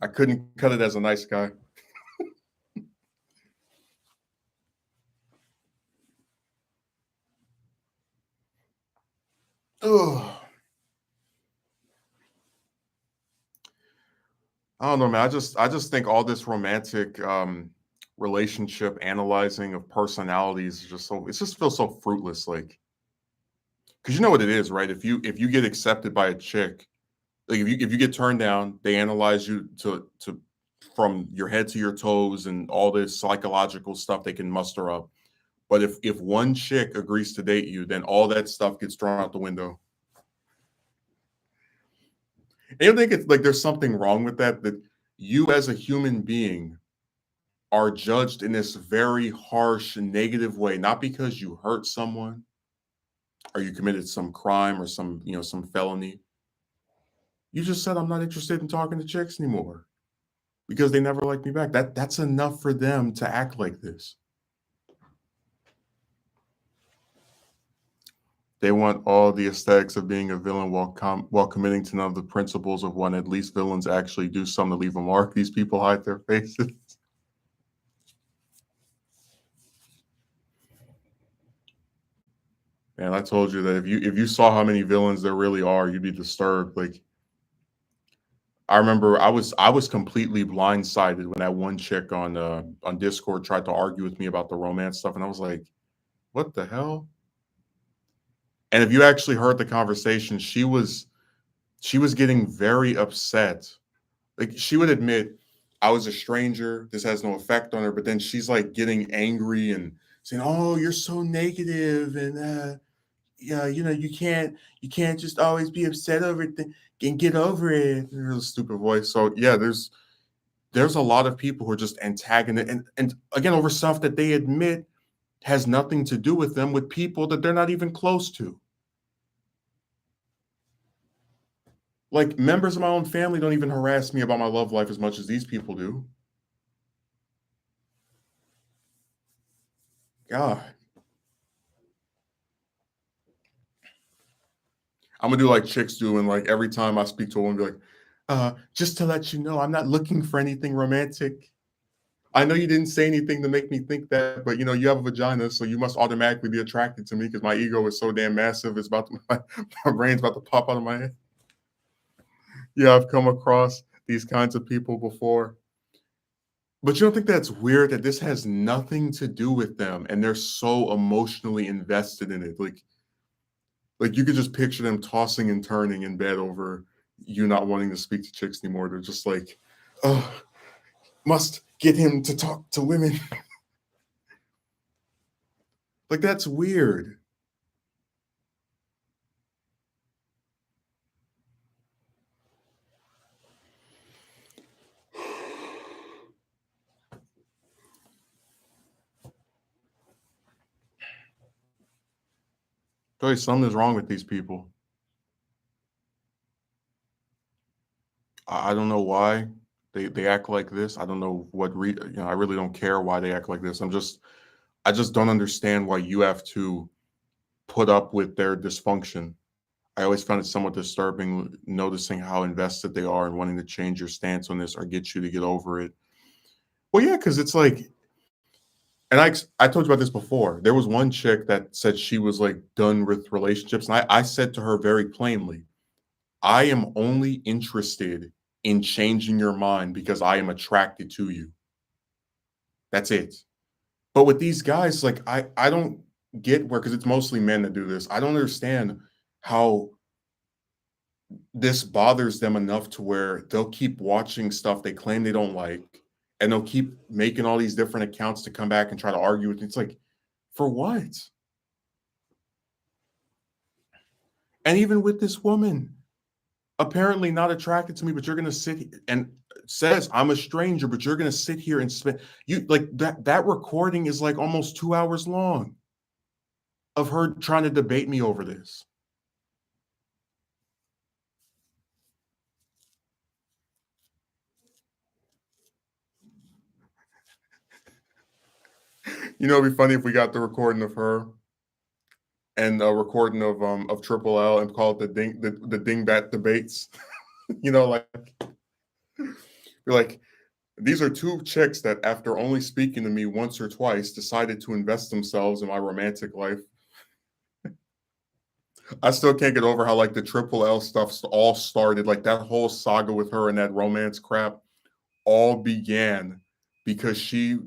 I couldn't cut it as a nice guy. Ugh. I don't know, man. I just think all this romantic relationship analyzing of personalities is it just feels so fruitless. Like, because you know what it is, right? If you get accepted by a chick, like if you get turned down, they analyze you to from your head to your toes and all this psychological stuff they can muster up. But if one chick agrees to date you, then all that stuff gets thrown out the window. And you think it's like there's something wrong with that? That you as a human being are judged in this very harsh, negative way, not because you hurt someone or you committed some crime or some felony. You just said, I'm not interested in talking to chicks anymore because they never liked me back. That's enough for them to act like this. They want all the aesthetics of being a villain while committing to none of the principles of one. At least villains actually do something to leave a mark. These people hide their faces. And I told you that if you saw how many villains there really are, you'd be disturbed. Like I remember I was completely blindsided when that one chick on Discord tried to argue with me about the romance stuff, and I was like, "What the hell?" And if you actually heard the conversation, she was She was getting very upset. Like, she would admit, "I was a stranger, this has no effect on her," but then she's, like, getting angry and saying, "Oh, you're so negative, and, yeah, you can't just always be upset over things and get over it." In her stupid voice. So, yeah, there's a lot of people who are just antagonistic and again, over stuff that they admit has nothing to do with them, with people that they're not even close to. Like, members of my own family don't even harass me about my love life as much as these people do. God. I'm gonna do like chicks do, and like every time I speak to a woman, be like, just to let you know, I'm not looking for anything romantic. I know you didn't say anything to make me think that, but you have a vagina, so you must automatically be attracted to me because my ego is so damn massive. It's about to, my brain's about to pop out of my head. Yeah, I've come across these kinds of people before. But you don't think that's weird that this has nothing to do with them and they're so emotionally invested in it? Like you could just picture them tossing and turning in bed over you not wanting to speak to chicks anymore. They're just like, oh, must get him to talk to women. Like that's weird. Tell you something is wrong with these people. I don't know why they act like this. I don't know what I really don't care why they act like this. I just don't understand why you have to put up with their dysfunction. I always found it somewhat disturbing noticing how invested they are in wanting to change your stance on this or get you to get over it. Well, yeah, because it's like, and I told you about this before. There was one chick that said she was like done with relationships, and I said to her very plainly, I am only interested in changing your mind because I am attracted to you. That's it. But with these guys, like I don't get where because it's mostly men that do this. I don't understand how this bothers them enough to where they'll keep watching stuff they claim they don't like, and they'll keep making all these different accounts to come back and try to argue with. It's like, for what? And even with this woman, apparently not attracted to me, but you're gonna and says I'm a stranger, but you're gonna sit here and spend you like that recording is like almost 2 hours long of her trying to debate me over this. It'd be funny if we got the recording of her and a recording of Triple L and call it the dingbat debates. Like you're like, these are two chicks that after only speaking to me once or twice decided to invest themselves in my romantic life. I still can't get over how like the Triple L stuff all started, like that whole saga with her and that romance crap all began because she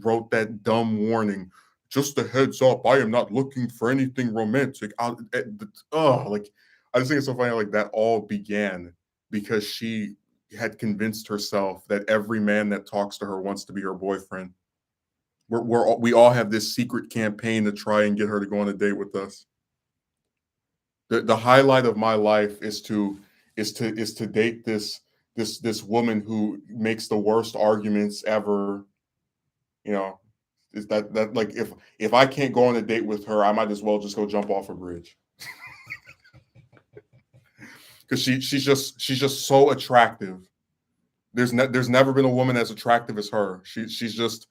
wrote that dumb warning. Just a heads up, I am not looking for anything romantic. Like I just think it's so funny. Like that all began because she had convinced herself that every man that talks to her wants to be her boyfriend. We all have this secret campaign to try and get her to go on a date with us. The highlight of my life is to date this woman who makes the worst arguments ever. You know, is that like if I can't go on a date with her, I might as well just go jump off a bridge because she's just so attractive. There's never been a woman as attractive as her. She's just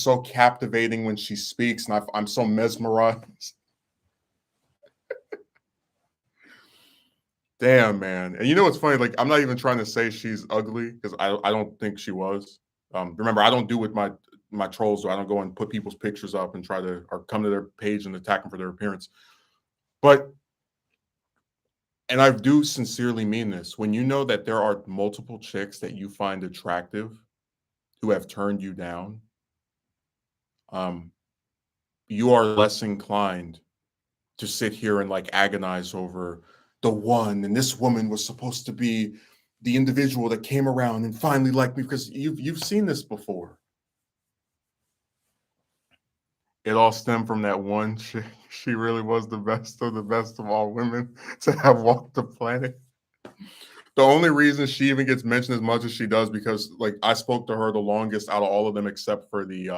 so captivating when she speaks, and I'm so mesmerized. Damn, man. And you know what's funny? Like, I'm not even trying to say she's ugly because I don't think she was. Remember, I don't do with my trolls, so I don't go and put people's pictures up and try to or come to their page and attack them for their appearance. But and I do sincerely mean this. When you know that there are multiple chicks that you find attractive who have turned you down, um, you are less inclined to sit here and like agonize over the one, and this woman was supposed to be the individual that came around and finally liked me, because you've seen this before. It all stemmed from that one chick. She really was the best of all women to have walked the planet. The only reason she even gets mentioned as much as she does, because like I spoke to her the longest out of all of them, except for the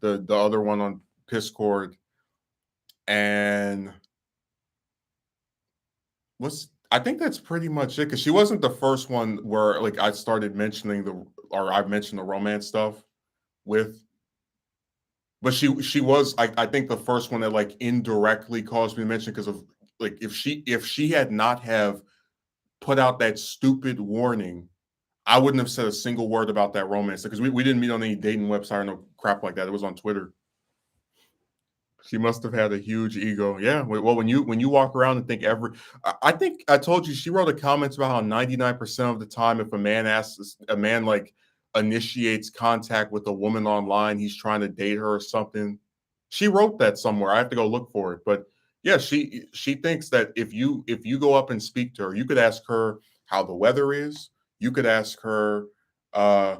other one on Discord, and what's I think that's pretty much it, because she wasn't the first one where like I started mentioning the or I mentioned the romance stuff with, but she was I think the first one that like indirectly caused me to mention, because of like if she had not have put out that stupid warning, I wouldn't have said a single word about that romance, because we didn't meet on any dating website or no crap like that. It was on Twitter. She must have had a huge ego. Yeah. Well, when you walk around and think I think I told you she wrote a comment about how 99% of the time, if a man like initiates contact with a woman online, he's trying to date her or something. She wrote that somewhere. I have to go look for it. But yeah, she thinks that if you go up and speak to her, you could ask her how the weather is. You could ask her, uh,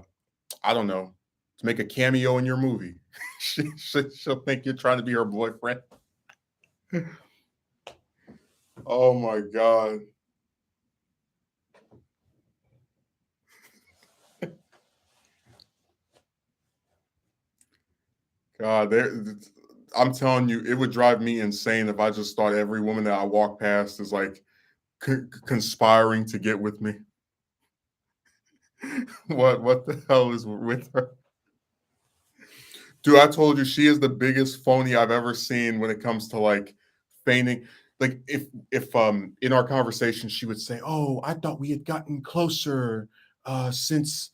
I don't know, to make a cameo in your movie. She'll think you're trying to be her boyfriend. Oh my god. God, I'm telling you, it would drive me insane if I just thought every woman that I walk past is like conspiring to get with me. What the hell is with her? Dude, I told you she is the biggest phony I've ever seen when it comes to like feigning. Like if in our conversation she would say, "Oh, I thought we had gotten closer since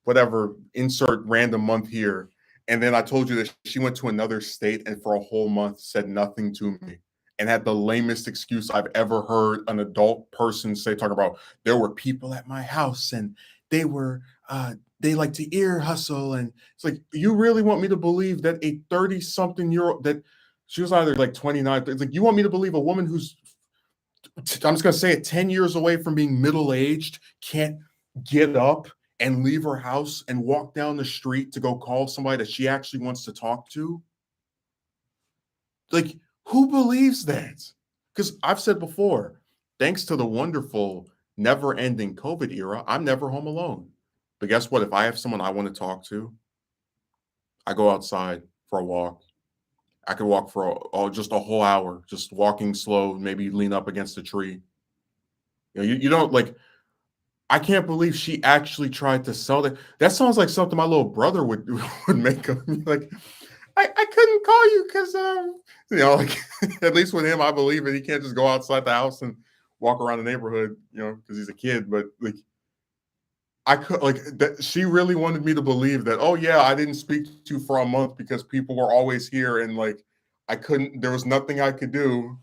whatever, insert random month here." And then I told you that she went to another state and for a whole month said nothing to me and had the lamest excuse I've ever heard an adult person say, talking about there were people at my house and they were they like to ear hustle. And it's like, you really want me to believe that a 30 something year old, that she was either like 29, it's like, you want me to believe a woman who's, I'm just going to say it, 10 years away from being middle aged, can't get up and leave her house and walk down the street to go call somebody that she actually wants to talk to? Like, who believes that? Because I've said before, thanks to the wonderful, never ending COVID era, I'm never home alone. But guess what? If I have someone I want to talk to, I go outside for a walk. I could walk for just a whole hour, just walking slow, maybe lean up against a tree. You don't like, I can't believe she actually tried to sell that. That sounds like something my little brother would would make of me. Like, I couldn't call you because like at least with him, I believe it. He can't just go outside the house and walk around the neighborhood, because he's a kid. But like, I could like that. She really wanted me to believe that. Oh yeah, I didn't speak to you for a month because people were always here, and like I couldn't. There was nothing I could do.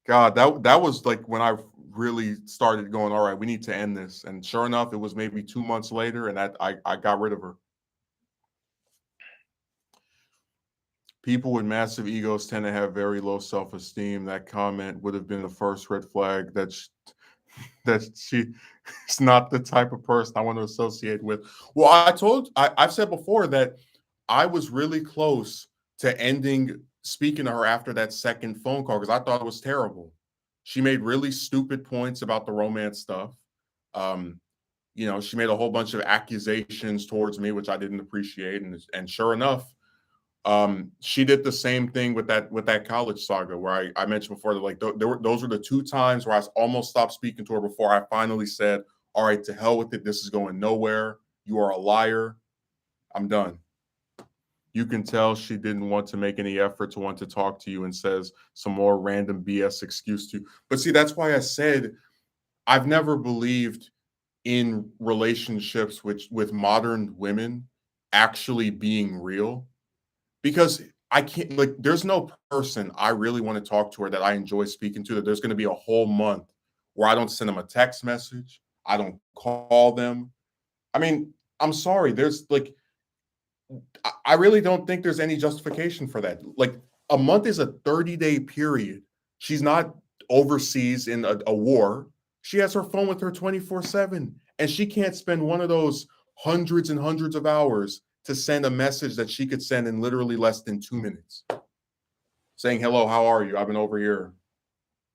God, that was like when I really started going, all right, we need to end this. And sure enough, it was maybe 2 months later, and I got rid of her. People with massive egos tend to have very low self-esteem. That comment would have been the first red flag that she is not the type of person I want to associate with. Well, I've said before that I was really close to ending speaking to her after that second phone call, because I thought it was terrible. She made really stupid points about the romance stuff. Um, she made a whole bunch of accusations towards me, which I didn't appreciate. And sure enough, she did the same thing with that college saga where I mentioned before that, like, those were the two times where I almost stopped speaking to her before I finally said, all right, to hell with it, this is going nowhere, you are a liar, I'm done. You can tell she didn't want to make any effort to want to talk to you, and says some more random BS excuse to you. But see, that's why I said I've never believed in relationships with modern women actually being real, because I can't, like, there's no person I really want to talk to her that I enjoy speaking to, that there's going to be a whole month where I don't send them a text message, I don't call them. I mean, I'm sorry, there's like, I really don't think there's any justification for that. Like, A month is a 30-day period. She's not overseas in a war. She has her phone with her 24/7, and she can't spend one of those hundreds and hundreds of hours to send a message that she could send in literally less than 2 minutes, saying, "Hello, how are you? I've been over here.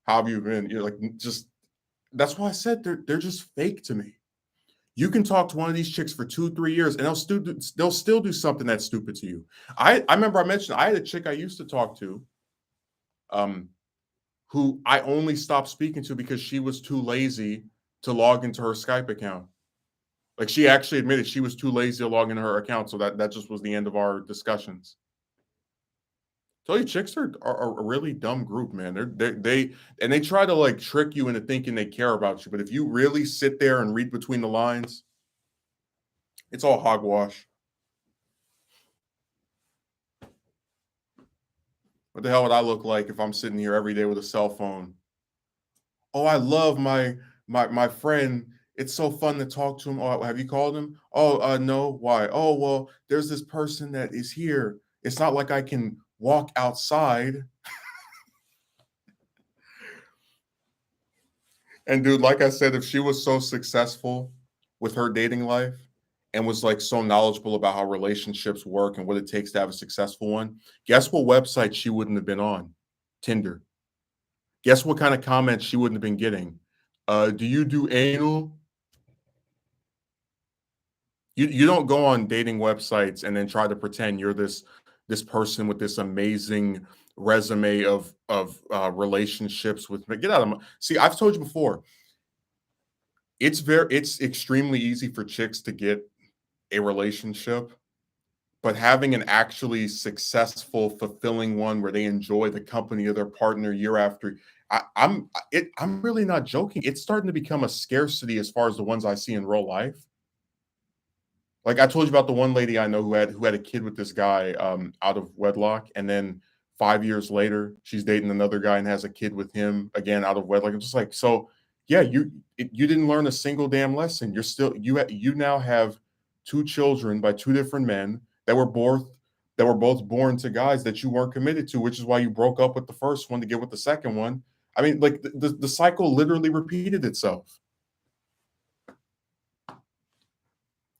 How have you been?" You're like, just that's why I said they're just fake to me. You can talk to one of these chicks for 2, 3 years, and they'll still do something that's stupid to you. I remember I mentioned I had a chick I used to talk to, um, who I only stopped speaking to because she was too lazy to log into her Skype account. Like she actually admitted she was too lazy to log into her account, so that just was the end of our discussions. Tell you, chicks are a really dumb group, man. They try to like trick you into thinking they care about you, but if you really sit there and read between the lines, it's all hogwash. What the hell would I look like if I'm sitting here every day with a cell phone? Oh, I love my friend. It's so fun to talk to him. Oh, have you called him? Oh, no. Why? Oh, well, there's this person that is here. It's not like I can walk outside. And dude, like I said, if she was so successful with her dating life and was like so knowledgeable about how relationships work and what it takes to have a successful one, guess what website she wouldn't have been on? Tinder. Guess what kind of comments she wouldn't have been getting? Do you do anal? You don't go on dating websites and then try to pretend you're this person with this amazing resume of relationships with get out of my see, I've told you before, it's extremely easy for chicks to get a relationship, but having an actually successful, fulfilling one where they enjoy the company of their partner year after I'm really not joking. It's starting to become a scarcity as far as the ones I see in real life. Like I told you about the one lady I know who had a kid with this guy out of wedlock, and then 5 years later, she's dating another guy and has a kid with him again out of wedlock. I'm just like, so yeah, you didn't learn a single damn lesson. You now have two children by two different men that were both born to guys that you weren't committed to, which is why you broke up with the first one to get with the second one. I mean, like the cycle literally repeated itself.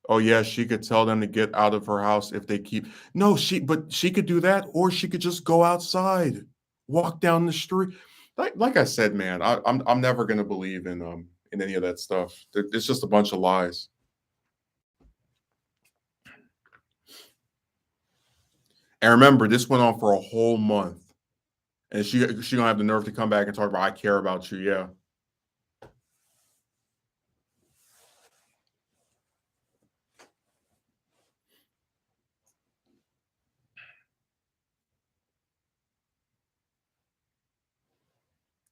Oh yeah, she could tell them to get out of her house if they keep No, she could do that, or she could just go outside, walk down the street. Like I said, man, I'm never gonna believe in any of that stuff. It's just a bunch of lies. And remember, this went on for a whole month. And she gonna have the nerve to come back and talk about I care about you. Yeah.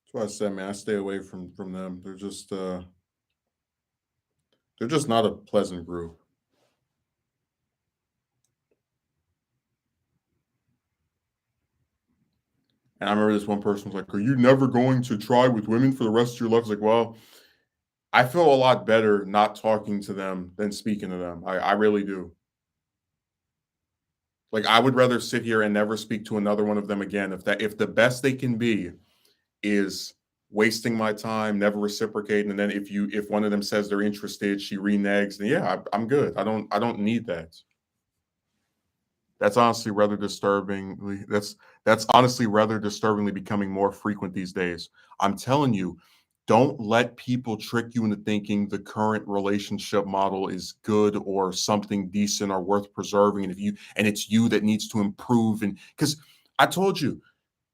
That's why I said, man, I stay away from them. They're just not a pleasant group. And I remember this one person was like, "Are you never going to try with women for the rest of your life?" I was like, well, I feel a lot better not talking to them than speaking to them. I really do. Like I would rather sit here and never speak to another one of them again if the best they can be is wasting my time, never reciprocating, and then if one of them says they're interested, she reneges, then yeah, I'm good. I don't need that. That's honestly rather disturbingly that's honestly rather disturbingly becoming more frequent these days. I'm telling you, don't let people trick you into thinking the current relationship model is good or something decent or worth preserving. And it's you that needs to improve. And because I told you,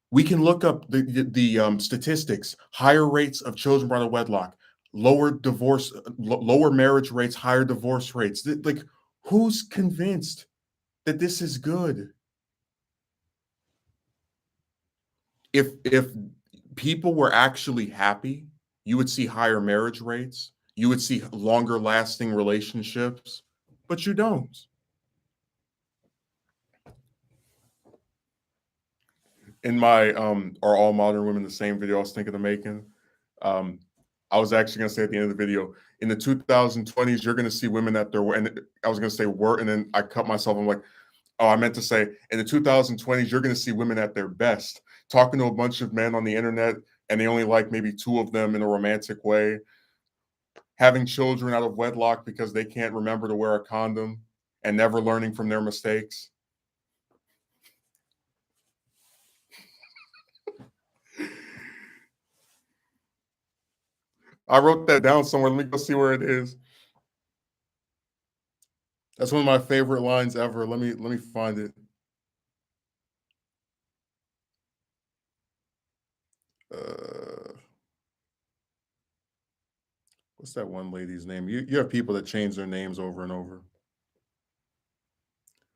we can look up the statistics, higher rates of children born out of wedlock, lower marriage rates, higher divorce rates. Like, who's convinced that this is good? If people were actually happy, you would see higher marriage rates, you would see longer lasting relationships, but you don't. In my Are All Modern Women the Same video I was thinking of making, um, I was actually going to say at the end of the video, in the 2020s, you're going to see women that they're, and I was going to say were, and then I cut myself. I'm like, Oh, I meant to say, in the 2020s, you're going to see women at their best, talking to a bunch of men on the internet, and they only like maybe two of them in a romantic way, having children out of wedlock because they can't remember to wear a condom, and never learning from their mistakes. I wrote that down somewhere. Let me go see where it is. That's one of my favorite lines ever. Let me find it. Uh, what's that one lady's name? You have people that change their names over and over.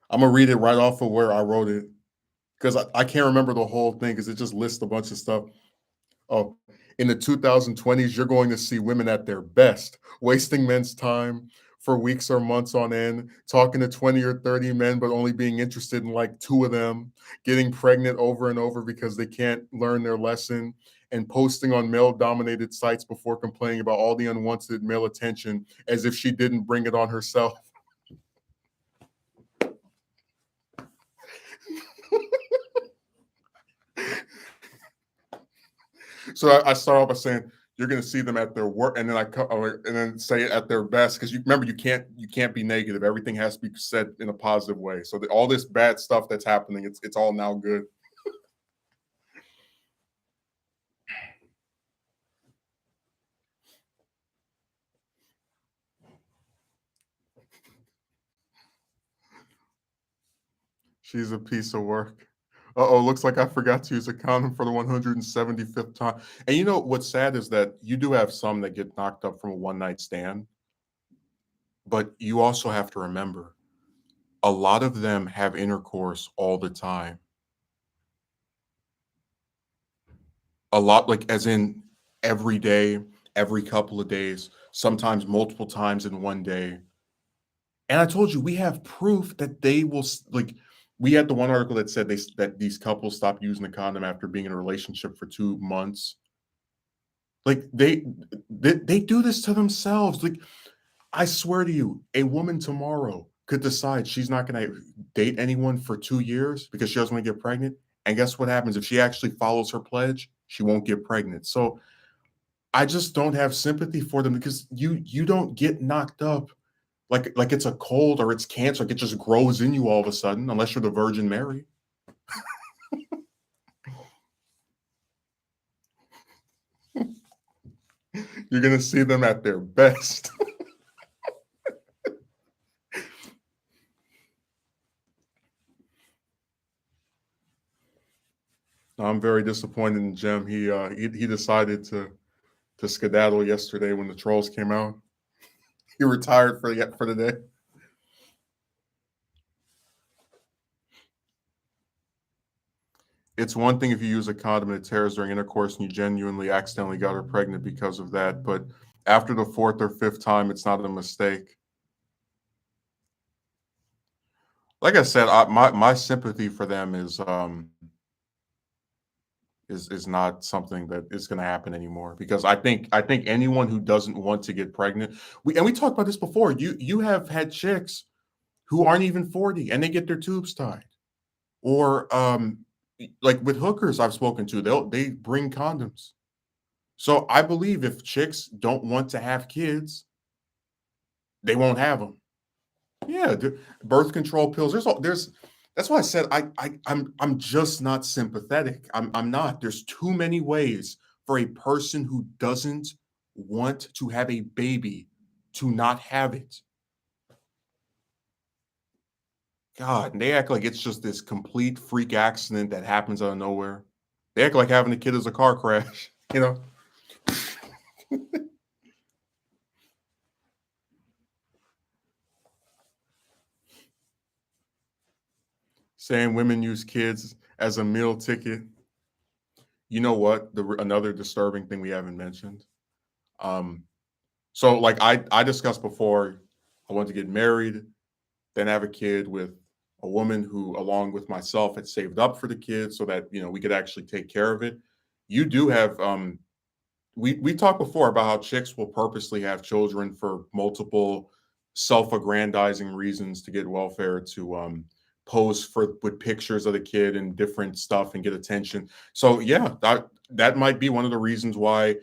I'm gonna read it right off of where I wrote it because I can't remember the whole thing because it just lists a bunch of stuff. Oh, in the 2020s, you're going to see women at their best, wasting men's time for weeks or months on end, talking to 20 or 30 men, but only being interested in like two of them, getting pregnant over and over because they can't learn their lesson, and posting on male dominated sites before complaining about all the unwanted male attention as if she didn't bring it on herself. So I start off by saying you're going to see them at their work, and then and then say it at their best because you remember you can't be negative. Everything has to be said in a positive way. So all this bad stuff that's happening, it's all now good. She's a piece of work. Oh, looks like I forgot to use a condom for the 175th time. And you know what's sad is that you do have some that get knocked up from a one night stand, but you also have to remember a lot of them have intercourse all the time. A lot, like, as in every day, every couple of days, sometimes multiple times in one day. And I told you, we have proof that they will like we had the one article that said that these couples stopped using the condom after being in a relationship for 2 months. Like they do this to themselves. Like, I swear to you, a woman tomorrow could decide she's not going to date anyone for 2 years because she doesn't want to get pregnant. And guess what happens if she actually follows her pledge? She won't get pregnant. So I just don't have sympathy for them because you don't get knocked up like it's a cold or it's cancer. Like it just grows in you all of a sudden, unless you're the Virgin Mary. You're gonna see them at their best. I'm very disappointed in Jim. He decided to skedaddle yesterday when the trolls came out. He retired for the day. It's one thing if you use a condom and it tears during intercourse and you genuinely accidentally got her pregnant because of that, but after the fourth or fifth time, it's not a mistake. Like I said, my sympathy for them is not something that is going to happen anymore because I think anyone who doesn't want to get pregnant, we talked about this before. You have had chicks who aren't even 40 and they get their tubes tied, or like with hookers I've spoken to, they bring condoms. So I believe if chicks don't want to have kids, they won't have them. Yeah, birth control pills. There's that's why I said I'm just not sympathetic. I'm not. There's too many ways for a person who doesn't want to have a baby to not have it. God, and they act like it's just this complete freak accident that happens out of nowhere. They act like having a kid is a car crash, you know? Saying women use kids as a meal ticket. You know what? Another disturbing thing we haven't mentioned. Um, so like I discussed before, I want to get married, then have a kid with a woman who, along with myself, had saved up for the kid so that we could actually take care of it. You do have we talked before about how chicks will purposely have children for multiple self-aggrandizing reasons to get welfare to pose for with pictures of the kid and different stuff and get attention. So yeah, that might be one of the reasons why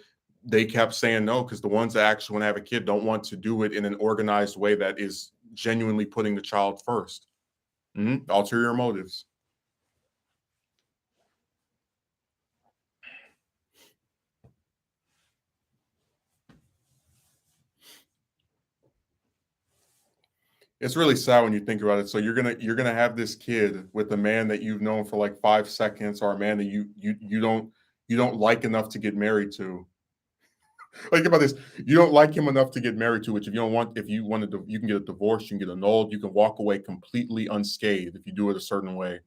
they kept saying no, because the ones that actually want to have a kid don't want to do it in an organized way that is genuinely putting the child 1st. Ulterior motives. It's really sad when you think about it. So you're gonna have this kid with a man that you've known for like 5 seconds, or a man that you don't like enough to get married to. Think about this. You don't like him enough to get married to, which if you wanted to, you can get a divorce, you can get annulled, you can walk away completely unscathed if you do it a certain way.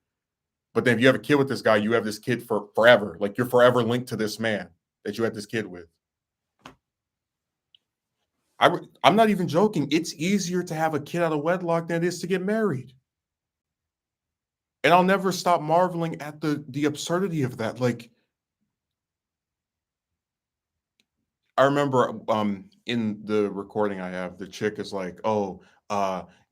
But then if you have a kid with this guy, you have this kid for forever. Like you're forever linked to this man that you had this kid with. I'm not even joking. It's easier to have a kid out of wedlock than it is to get married. And I'll never stop marveling at the absurdity of that. Like I remember in the recording I have, the chick is like, "Oh,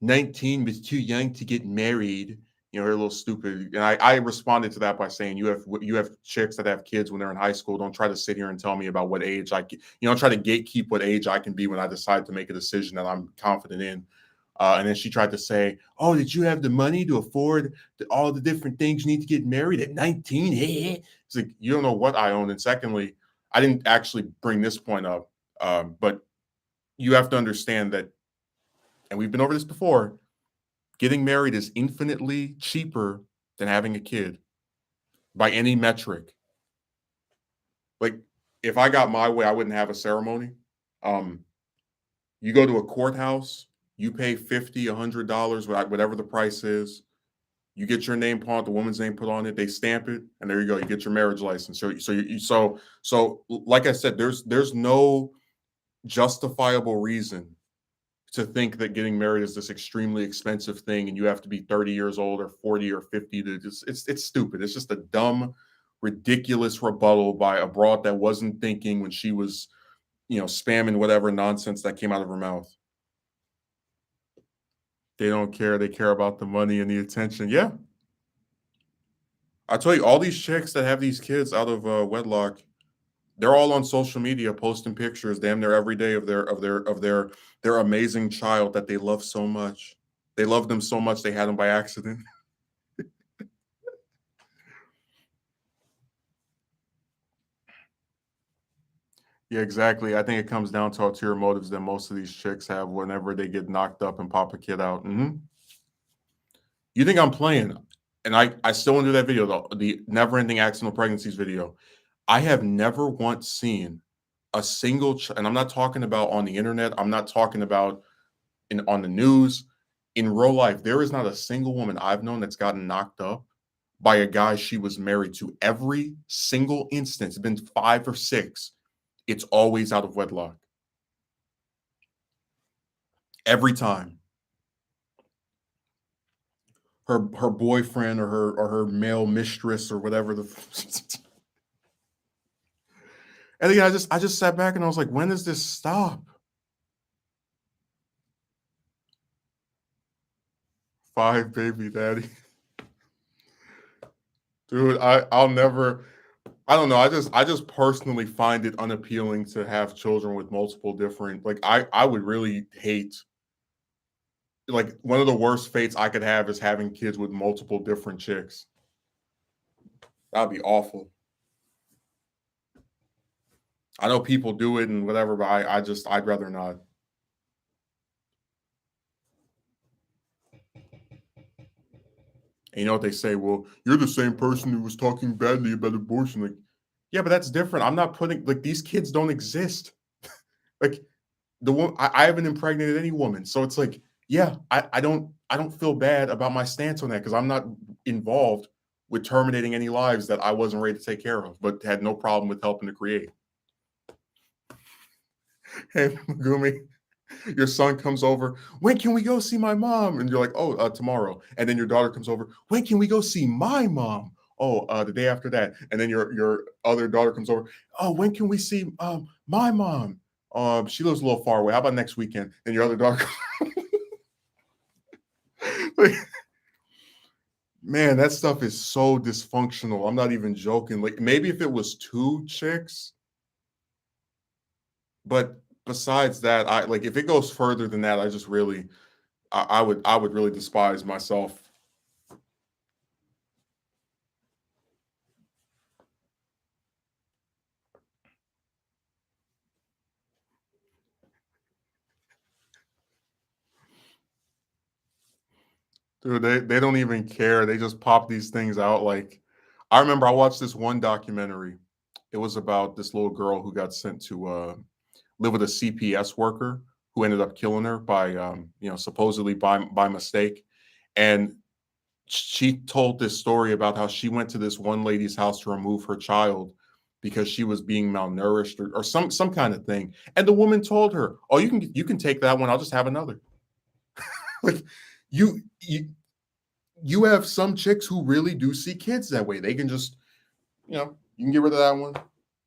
19 was too young to get married." You know, her little stupid. And I responded to that by saying, "You have chicks that have kids when they're in high school. Don't try to sit here and tell me about what age don't try to gatekeep what age I can be when I decide to make a decision that I'm confident in." And then she tried to say, "Oh, did you have the money to afford all the different things you need to get married at 19?" It's like, you don't know what I own. And secondly, I didn't actually bring this point up, but you have to understand that, and we've been over this before, getting married is infinitely cheaper than having a kid by any metric. Like, if I got my way, I wouldn't have a ceremony. Um, you go to a courthouse, you pay 50, $100, whatever the price is. You get your name put on, the woman's name put on it. They stamp it, and there you go. You get your marriage license. Like I said, there's no justifiable reason to think that getting married is this extremely expensive thing, and you have to be 30 years old or 40 or 50 to just. It's stupid. It's just a dumb, ridiculous rebuttal by a broad that wasn't thinking when she was spamming whatever nonsense that came out of her mouth. They don't care. They care about the money and the attention. Yeah. I tell you, all these chicks that have these kids out of wedlock, they're all on social media posting pictures damn near every day of their amazing child that they love so much. They love them so much they had them by accident. Yeah, exactly. I think it comes down to ulterior motives that most of these chicks have whenever they get knocked up and pop a kid out. You think I'm playing? And I still want to do that video, though, the never ending accidental pregnancies video. I have never once seen a single, and I'm not talking about on the internet. I'm not talking about on the news. In real life, there is not a single woman I've known that's gotten knocked up by a guy she was married to. Every single instance, it's been 5 or 6. It's always out of wedlock. Every time. Her boyfriend or her male mistress or whatever the and again, I just sat back and I was like, when does this stop? Five baby daddy. Dude, I'll never. I don't know. I just personally find it unappealing to have children with multiple different. Like I would really hate. Like one of the worst fates I could have is having kids with multiple different chicks. That'd be awful. I know people do it and whatever, but I'd rather not. And you know what they say? Well, you're the same person who was talking badly about abortion. Like, yeah, but that's different. I'm not putting like these kids don't exist. Like the one I haven't impregnated any woman, so it's like, yeah, I don't feel bad about my stance on that because I'm not involved with terminating any lives that I wasn't ready to take care of, but had no problem with helping to create. Hey, Gumi, your son comes over. When can we go see my mom? And you're like, oh, tomorrow. And then your daughter comes over. When can we go see my mom? Oh, the day after that. And then your other daughter comes over. Oh, when can we see my mom? She lives a little far away. How about next weekend? And your other daughter. Like, Man, that stuff is so dysfunctional. I'm not even joking. Like maybe if it was two chicks, but besides that, I like if it goes further than that, I just really I would really despise myself. Dude, they don't even care. They just pop these things out. Like I remember I watched this one documentary. It was about this little girl who got sent to live with a CPS worker who ended up killing her by supposedly by mistake. And she told this story about how she went to this one lady's house to remove her child because she was being malnourished or some kind of thing. And the woman told her, "Oh, you can take that one. I'll just have another." Like you you have some chicks who really do see kids that way. They can just, you can get rid of that one.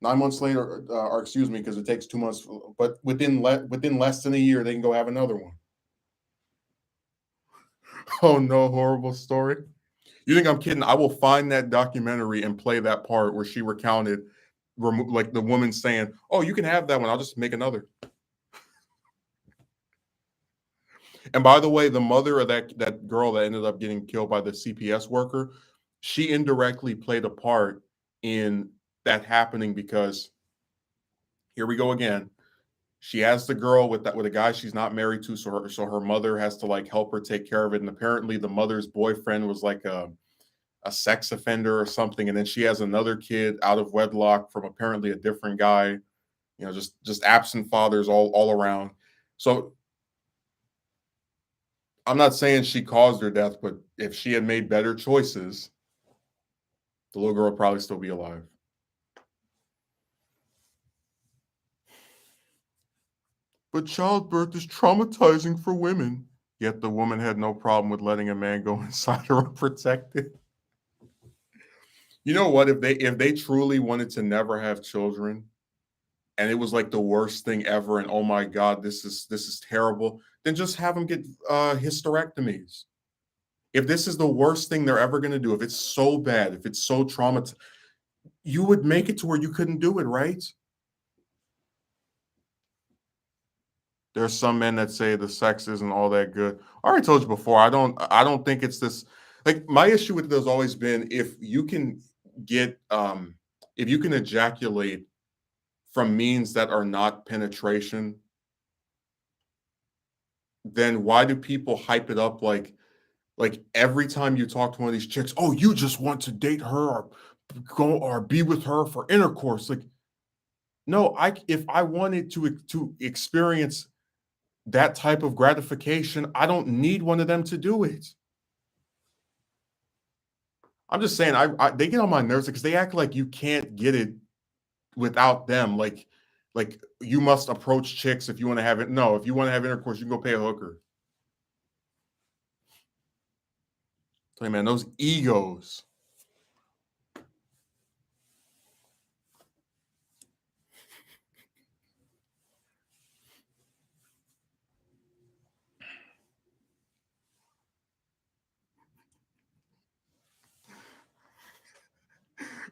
9 months later, or excuse me, because it takes 2 months, but within less than a year, they can go have another one. Oh no, horrible story. You think I'm kidding? I will find that documentary and play that part where she recounted, like the woman saying, "Oh, you can have that one. I'll just make another." And by the way, the mother of that girl that ended up getting killed by the CPS worker, she indirectly played a part in that happening because here we go again. She has the girl with a guy she's not married to, so her mother has to like help her take care of it. And apparently, the mother's boyfriend was like a sex offender or something. And then she has another kid out of wedlock from apparently a different guy. Just absent fathers all around. So I'm not saying she caused her death, but if she had made better choices, the little girl would probably still be alive. But childbirth is traumatizing for women. Yet the woman had no problem with letting a man go inside her unprotected. You know what? If they truly wanted to never have children, and it was like the worst thing ever, and oh my god, this is terrible, then just have them get hysterectomies. If this is the worst thing they're ever going to do, if it's so bad, if it's so traumatizing, you would make it to where you couldn't do it, right? There's some men that say the sex isn't all that good. I already told you before. I don't think it's this. Like my issue with it has always been get if you can ejaculate from means that are not penetration, then why do people hype it up like every time you talk to one of these chicks, oh, you just want to date her or go or be with her for intercourse. Like, no, if I wanted to experience that type of gratification, I don't need one of them to do it. I'm just saying, they get on my nerves because they act like you can't get it without them. Like you must approach chicks if you want to have it. No, if you want to have intercourse, you can go pay a hooker. Tell you, man, those egos.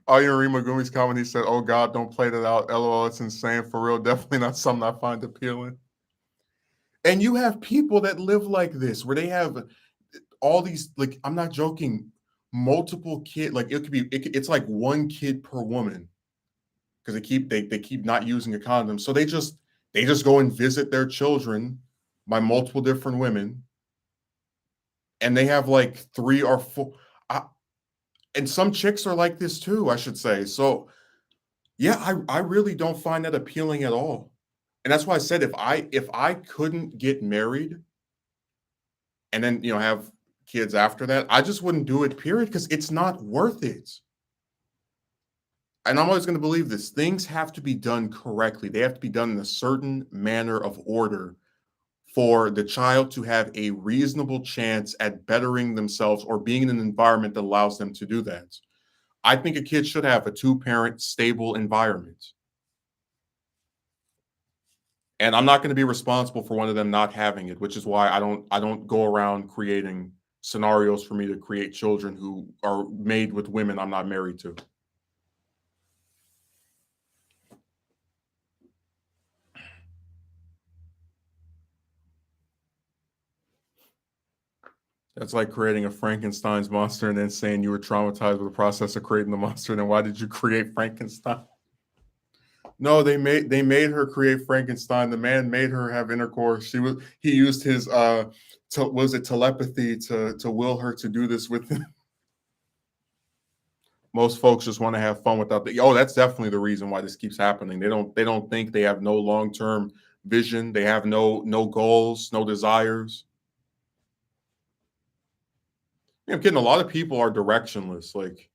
Ayuri Megumi's comedy said, "Oh God, don't play that out. LOL, it's insane for real. Definitely not something I find appealing." And you have people that live like this, where they have all these. Like, I'm not joking. Multiple kid, like it could be. It's like one kid per woman because they keep not using a condom. So they just go and visit their children by multiple different women, and they have like three or four. I, and some chicks are like this too, I should say. So yeah, I really don't find that appealing at all. And that's why I said if I couldn't get married and then have kids after that, I just wouldn't do it, period, because it's not worth it. And I'm always going to believe this. Things have to be done correctly. They have to be done in a certain manner of order for the child to have a reasonable chance at bettering themselves or being in an environment that allows them to do that. I think a kid should have a two-parent stable environment. And I'm not going to be responsible for one of them not having it, which is why I don't go around creating scenarios for me to create children who are made with women I'm not married to. That's like creating a Frankenstein's monster and then saying you were traumatized with the process of creating the monster. And then why did you create Frankenstein? No, they made her create Frankenstein. The man made her have intercourse. He used his was it telepathy to will her to do this with him. Most folks just want to have fun without the that's definitely the reason why this keeps happening. They don't think, they have no long-term vision. They have no goals, no desires. I'm kidding. A lot of people are directionless. Like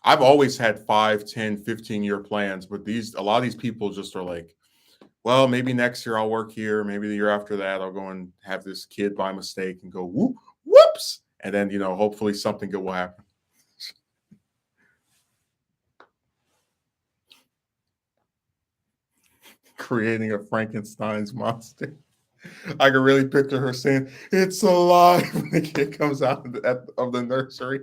I've always had 5, 10, 15 year plans, but a lot of these people just are like, well, maybe next year I'll work here. Maybe the year after that, I'll go and have this kid by mistake and go, whoops. And then, hopefully something good will happen. Creating a Frankenstein's monster. I can really picture her saying, "It's alive," when the kid comes out of the nursery.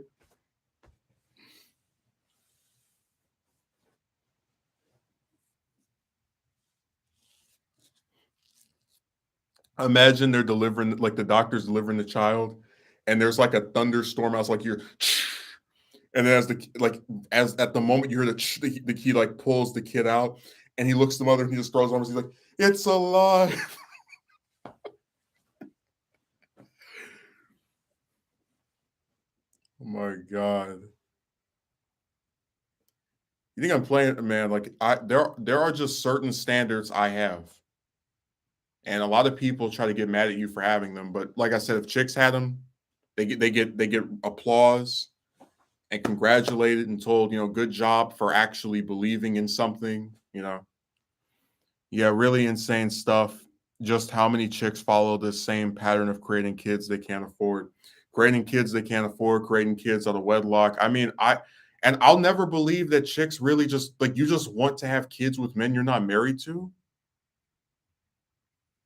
Imagine they're delivering, like the doctor's delivering the child, and there's like a thunderstorm. I was like, you're, and then as at the moment you hear the key like pulls the kid out, and he looks at the mother and he just throws arms. He's like, "It's alive." Oh my god. You think I'm playing, man? Like there are just certain standards I have, and a lot of people try to get mad at you for having them. But like I said, if chicks had them, they get applause and congratulated and told, good job for actually believing in something. Yeah, really insane stuff. Just how many chicks follow this same pattern of creating kids they can't afford, creating kids they can't afford, creating kids out of wedlock. I mean, I'll never believe that chicks really just like you just want to have kids with men you're not married to.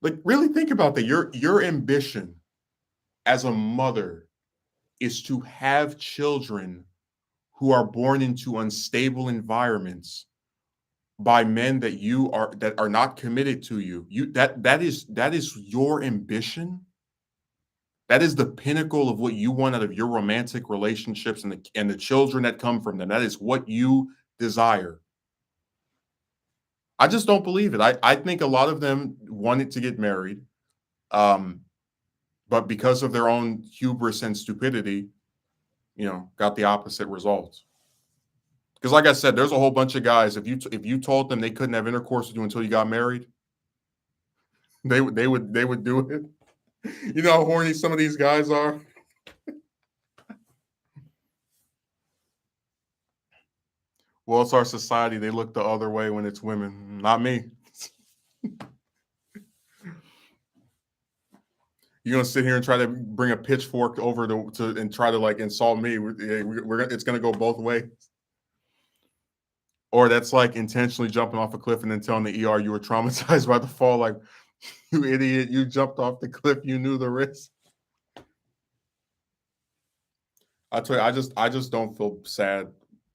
Like, really think about that. Your ambition as a mother is to have children who are born into unstable environments by men that are not committed to you. That is your ambition. That is the pinnacle of what you want out of your romantic relationships and the children that come from them. That is what you desire. I just don't believe it. I think a lot of them wanted to get married, um, but because of their own hubris and stupidity, got the opposite results. Because, like I said, there's a whole bunch of guys. If you told them they couldn't have intercourse with you until you got married, they would do it. You know how horny some of these guys are. Well, it's our society. They look the other way when it's women. Not me. You're gonna sit here and try to bring a pitchfork over to and try to like insult me. It's gonna go both ways. Or that's like intentionally jumping off a cliff and then telling the ER you were traumatized by the fall. Like, you idiot, you jumped off the cliff, you knew the risk. I tell you, I just don't feel sad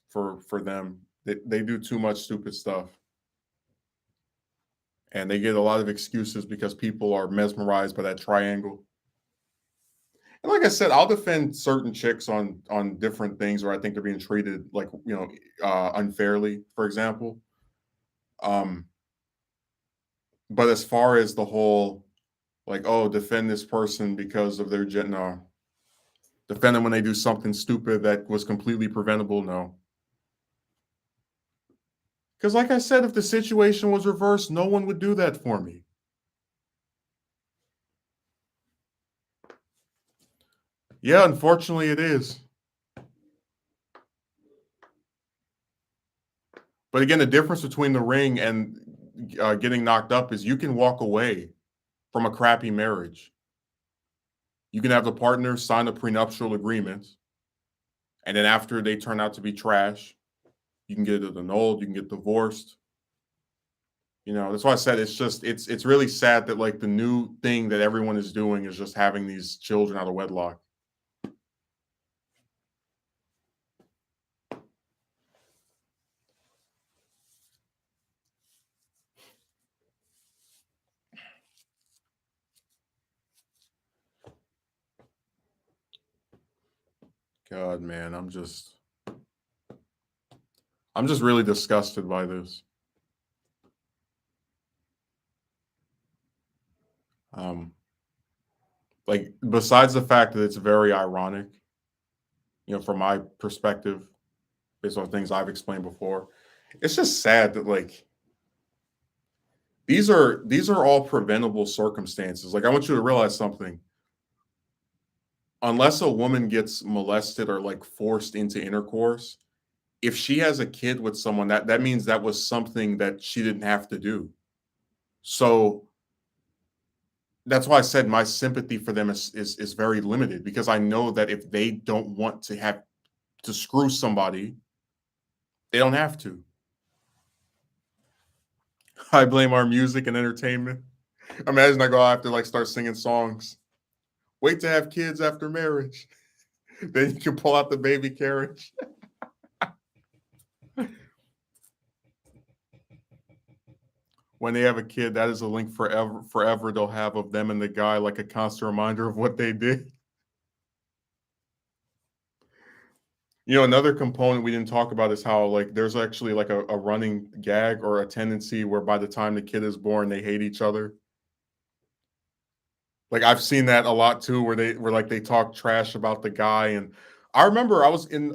for them. They do too much stupid stuff. And they get a lot of excuses because people are mesmerized by that triangle. And like I said, I'll defend certain chicks on different things where I think they're being treated like unfairly, for example. Um, but as far as the whole like, oh, defend this person because of their gender, no. Defend them when they do something stupid that was completely preventable, no. Because like I said, if the situation was reversed, no one would do that for me. Yeah, unfortunately, it is. But again, the difference between the ring and getting knocked up is you can walk away from a crappy marriage. You can have the partner sign a prenuptial agreement, and then after they turn out to be trash, you can get it annulled, you can get divorced. That's why I said it's really sad that like the new thing that everyone is doing is just having these children out of wedlock. God, man, I'm just really disgusted by this. Um, like besides the fact that it's very ironic, from my perspective, based on things I've explained before, it's just sad that like these are all preventable circumstances. Like I want you to realize something. Unless a woman gets molested or like forced into intercourse, if she has a kid with someone, that means that was something that she didn't have to do. So that's why I said my sympathy for them is very limited because I know that if they don't want to have to screw somebody, they don't have to. I blame our music and entertainment. Imagine I go out to like start singing songs. Wait to have kids after marriage. Then you can pull out the baby carriage. When they have a kid, that is a link forever they'll have of them and the guy, like a constant reminder of what they did. Another component we didn't talk about is how like there's actually like a running gag or a tendency where by the time the kid is born, they hate each other. Like I've seen that a lot too, where like they talk trash about the guy. And I remember I was in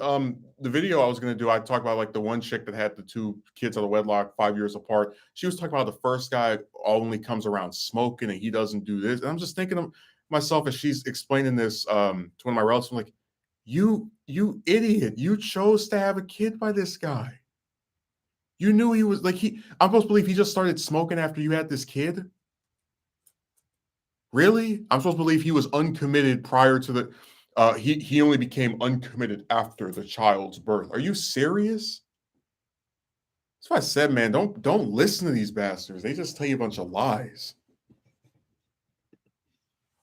the video I was gonna do, I talked about like the one chick that had the two kids out of wedlock 5 years apart. She was talking about the first guy only comes around smoking and he doesn't do this. And I'm just thinking of myself as she's explaining this to one of my relatives. I'm like, you idiot, you chose to have a kid by this guy. You knew he was like I'm supposed to believe he just started smoking after you had this kid. Really? I'm supposed to believe he was uncommitted prior to the he only became uncommitted after the child's birth. Are you serious? That's why I said, man, don't listen to these bastards. They just tell you a bunch of lies.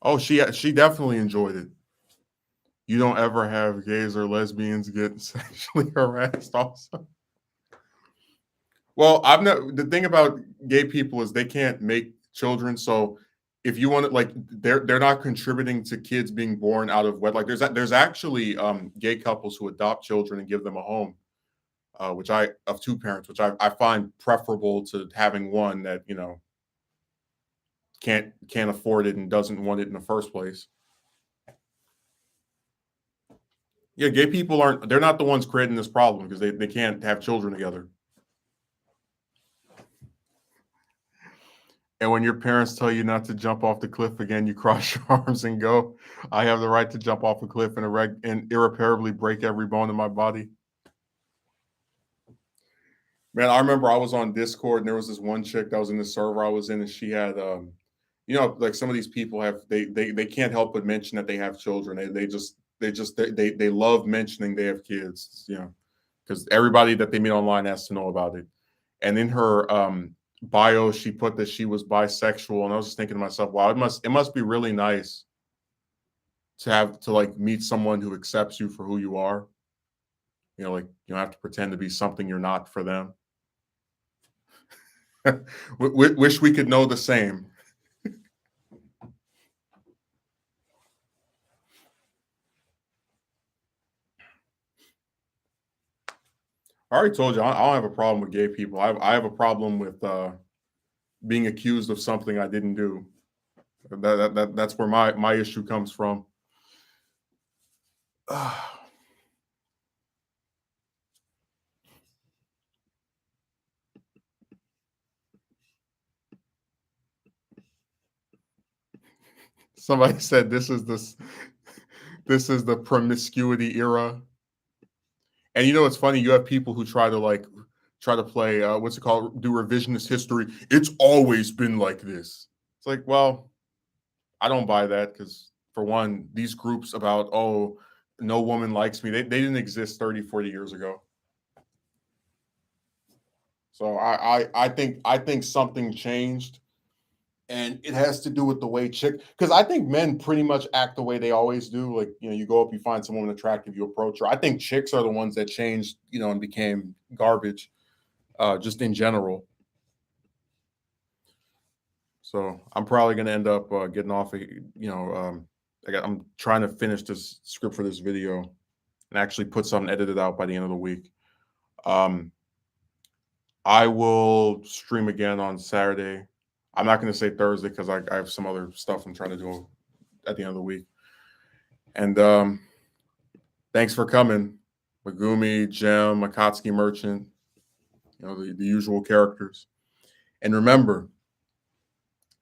Oh, she definitely enjoyed it. You don't ever have gays or lesbians get sexually harassed also. Well, I've not the thing about gay people is they can't make children. So if you want to like they're not contributing to kids being born out of wedlock. There's actually gay couples who adopt children and give them a home, which I of two parents, which I find preferable to having one that, can't afford it and doesn't want it in the first place. Yeah, gay people they're not the ones creating this problem because they can't have children together. And when your parents tell you not to jump off the cliff again, you cross your arms and go, I have the right to jump off a cliff and irreparably break every bone in my body. Man, I remember I was on Discord and there was this one chick that was in the server I was in, and she had like some of these people have they can't help but mention that they have children. They love mentioning they have kids, because everybody that they meet online has to know about it. And in her bio, she put that she was bisexual, and I was just thinking to myself, wow, it must be really nice to have to like meet someone who accepts you for who you are. Like you don't have to pretend to be something you're not for them. Wish we could know the same. I already told you I don't have a problem with gay people. I have a problem with being accused of something I didn't do. That's where my issue comes from. Somebody said this is the promiscuity era. And it's funny, you have people who try to play what's it called, do revisionist history. It's always been like this. It's like, well, I don't buy that because for one, these groups about, oh, no woman likes me, they didn't exist 30, 40 years ago. So I think something changed, and it has to do with the way because I think men pretty much act the way they always do. Like, you go up, you find someone attractive, you approach her. I think chicks are the ones that changed, and became garbage, just in general. So I'm probably going to end up getting off. I'm trying to finish this script for this video. and actually put something edited out by the end of the week. Um, I will stream again on Saturday. I'm not going to say Thursday because I have some other stuff I'm trying to do at the end of the week. And thanks for coming, Megumi, Jem, Akatsuki Merchant, the usual characters. And remember,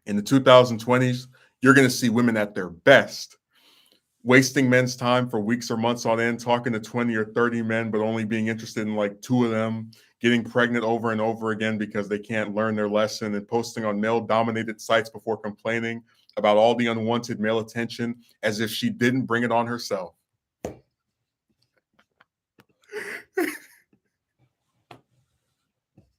in the 2020s, you're going to see women at their best, wasting men's time for weeks or months on end, talking to 20 or 30 men, but only being interested in like 2 of them, getting pregnant over and over again because they can't learn their lesson, and posting on male dominated sites before complaining about all the unwanted male attention as if she didn't bring it on herself.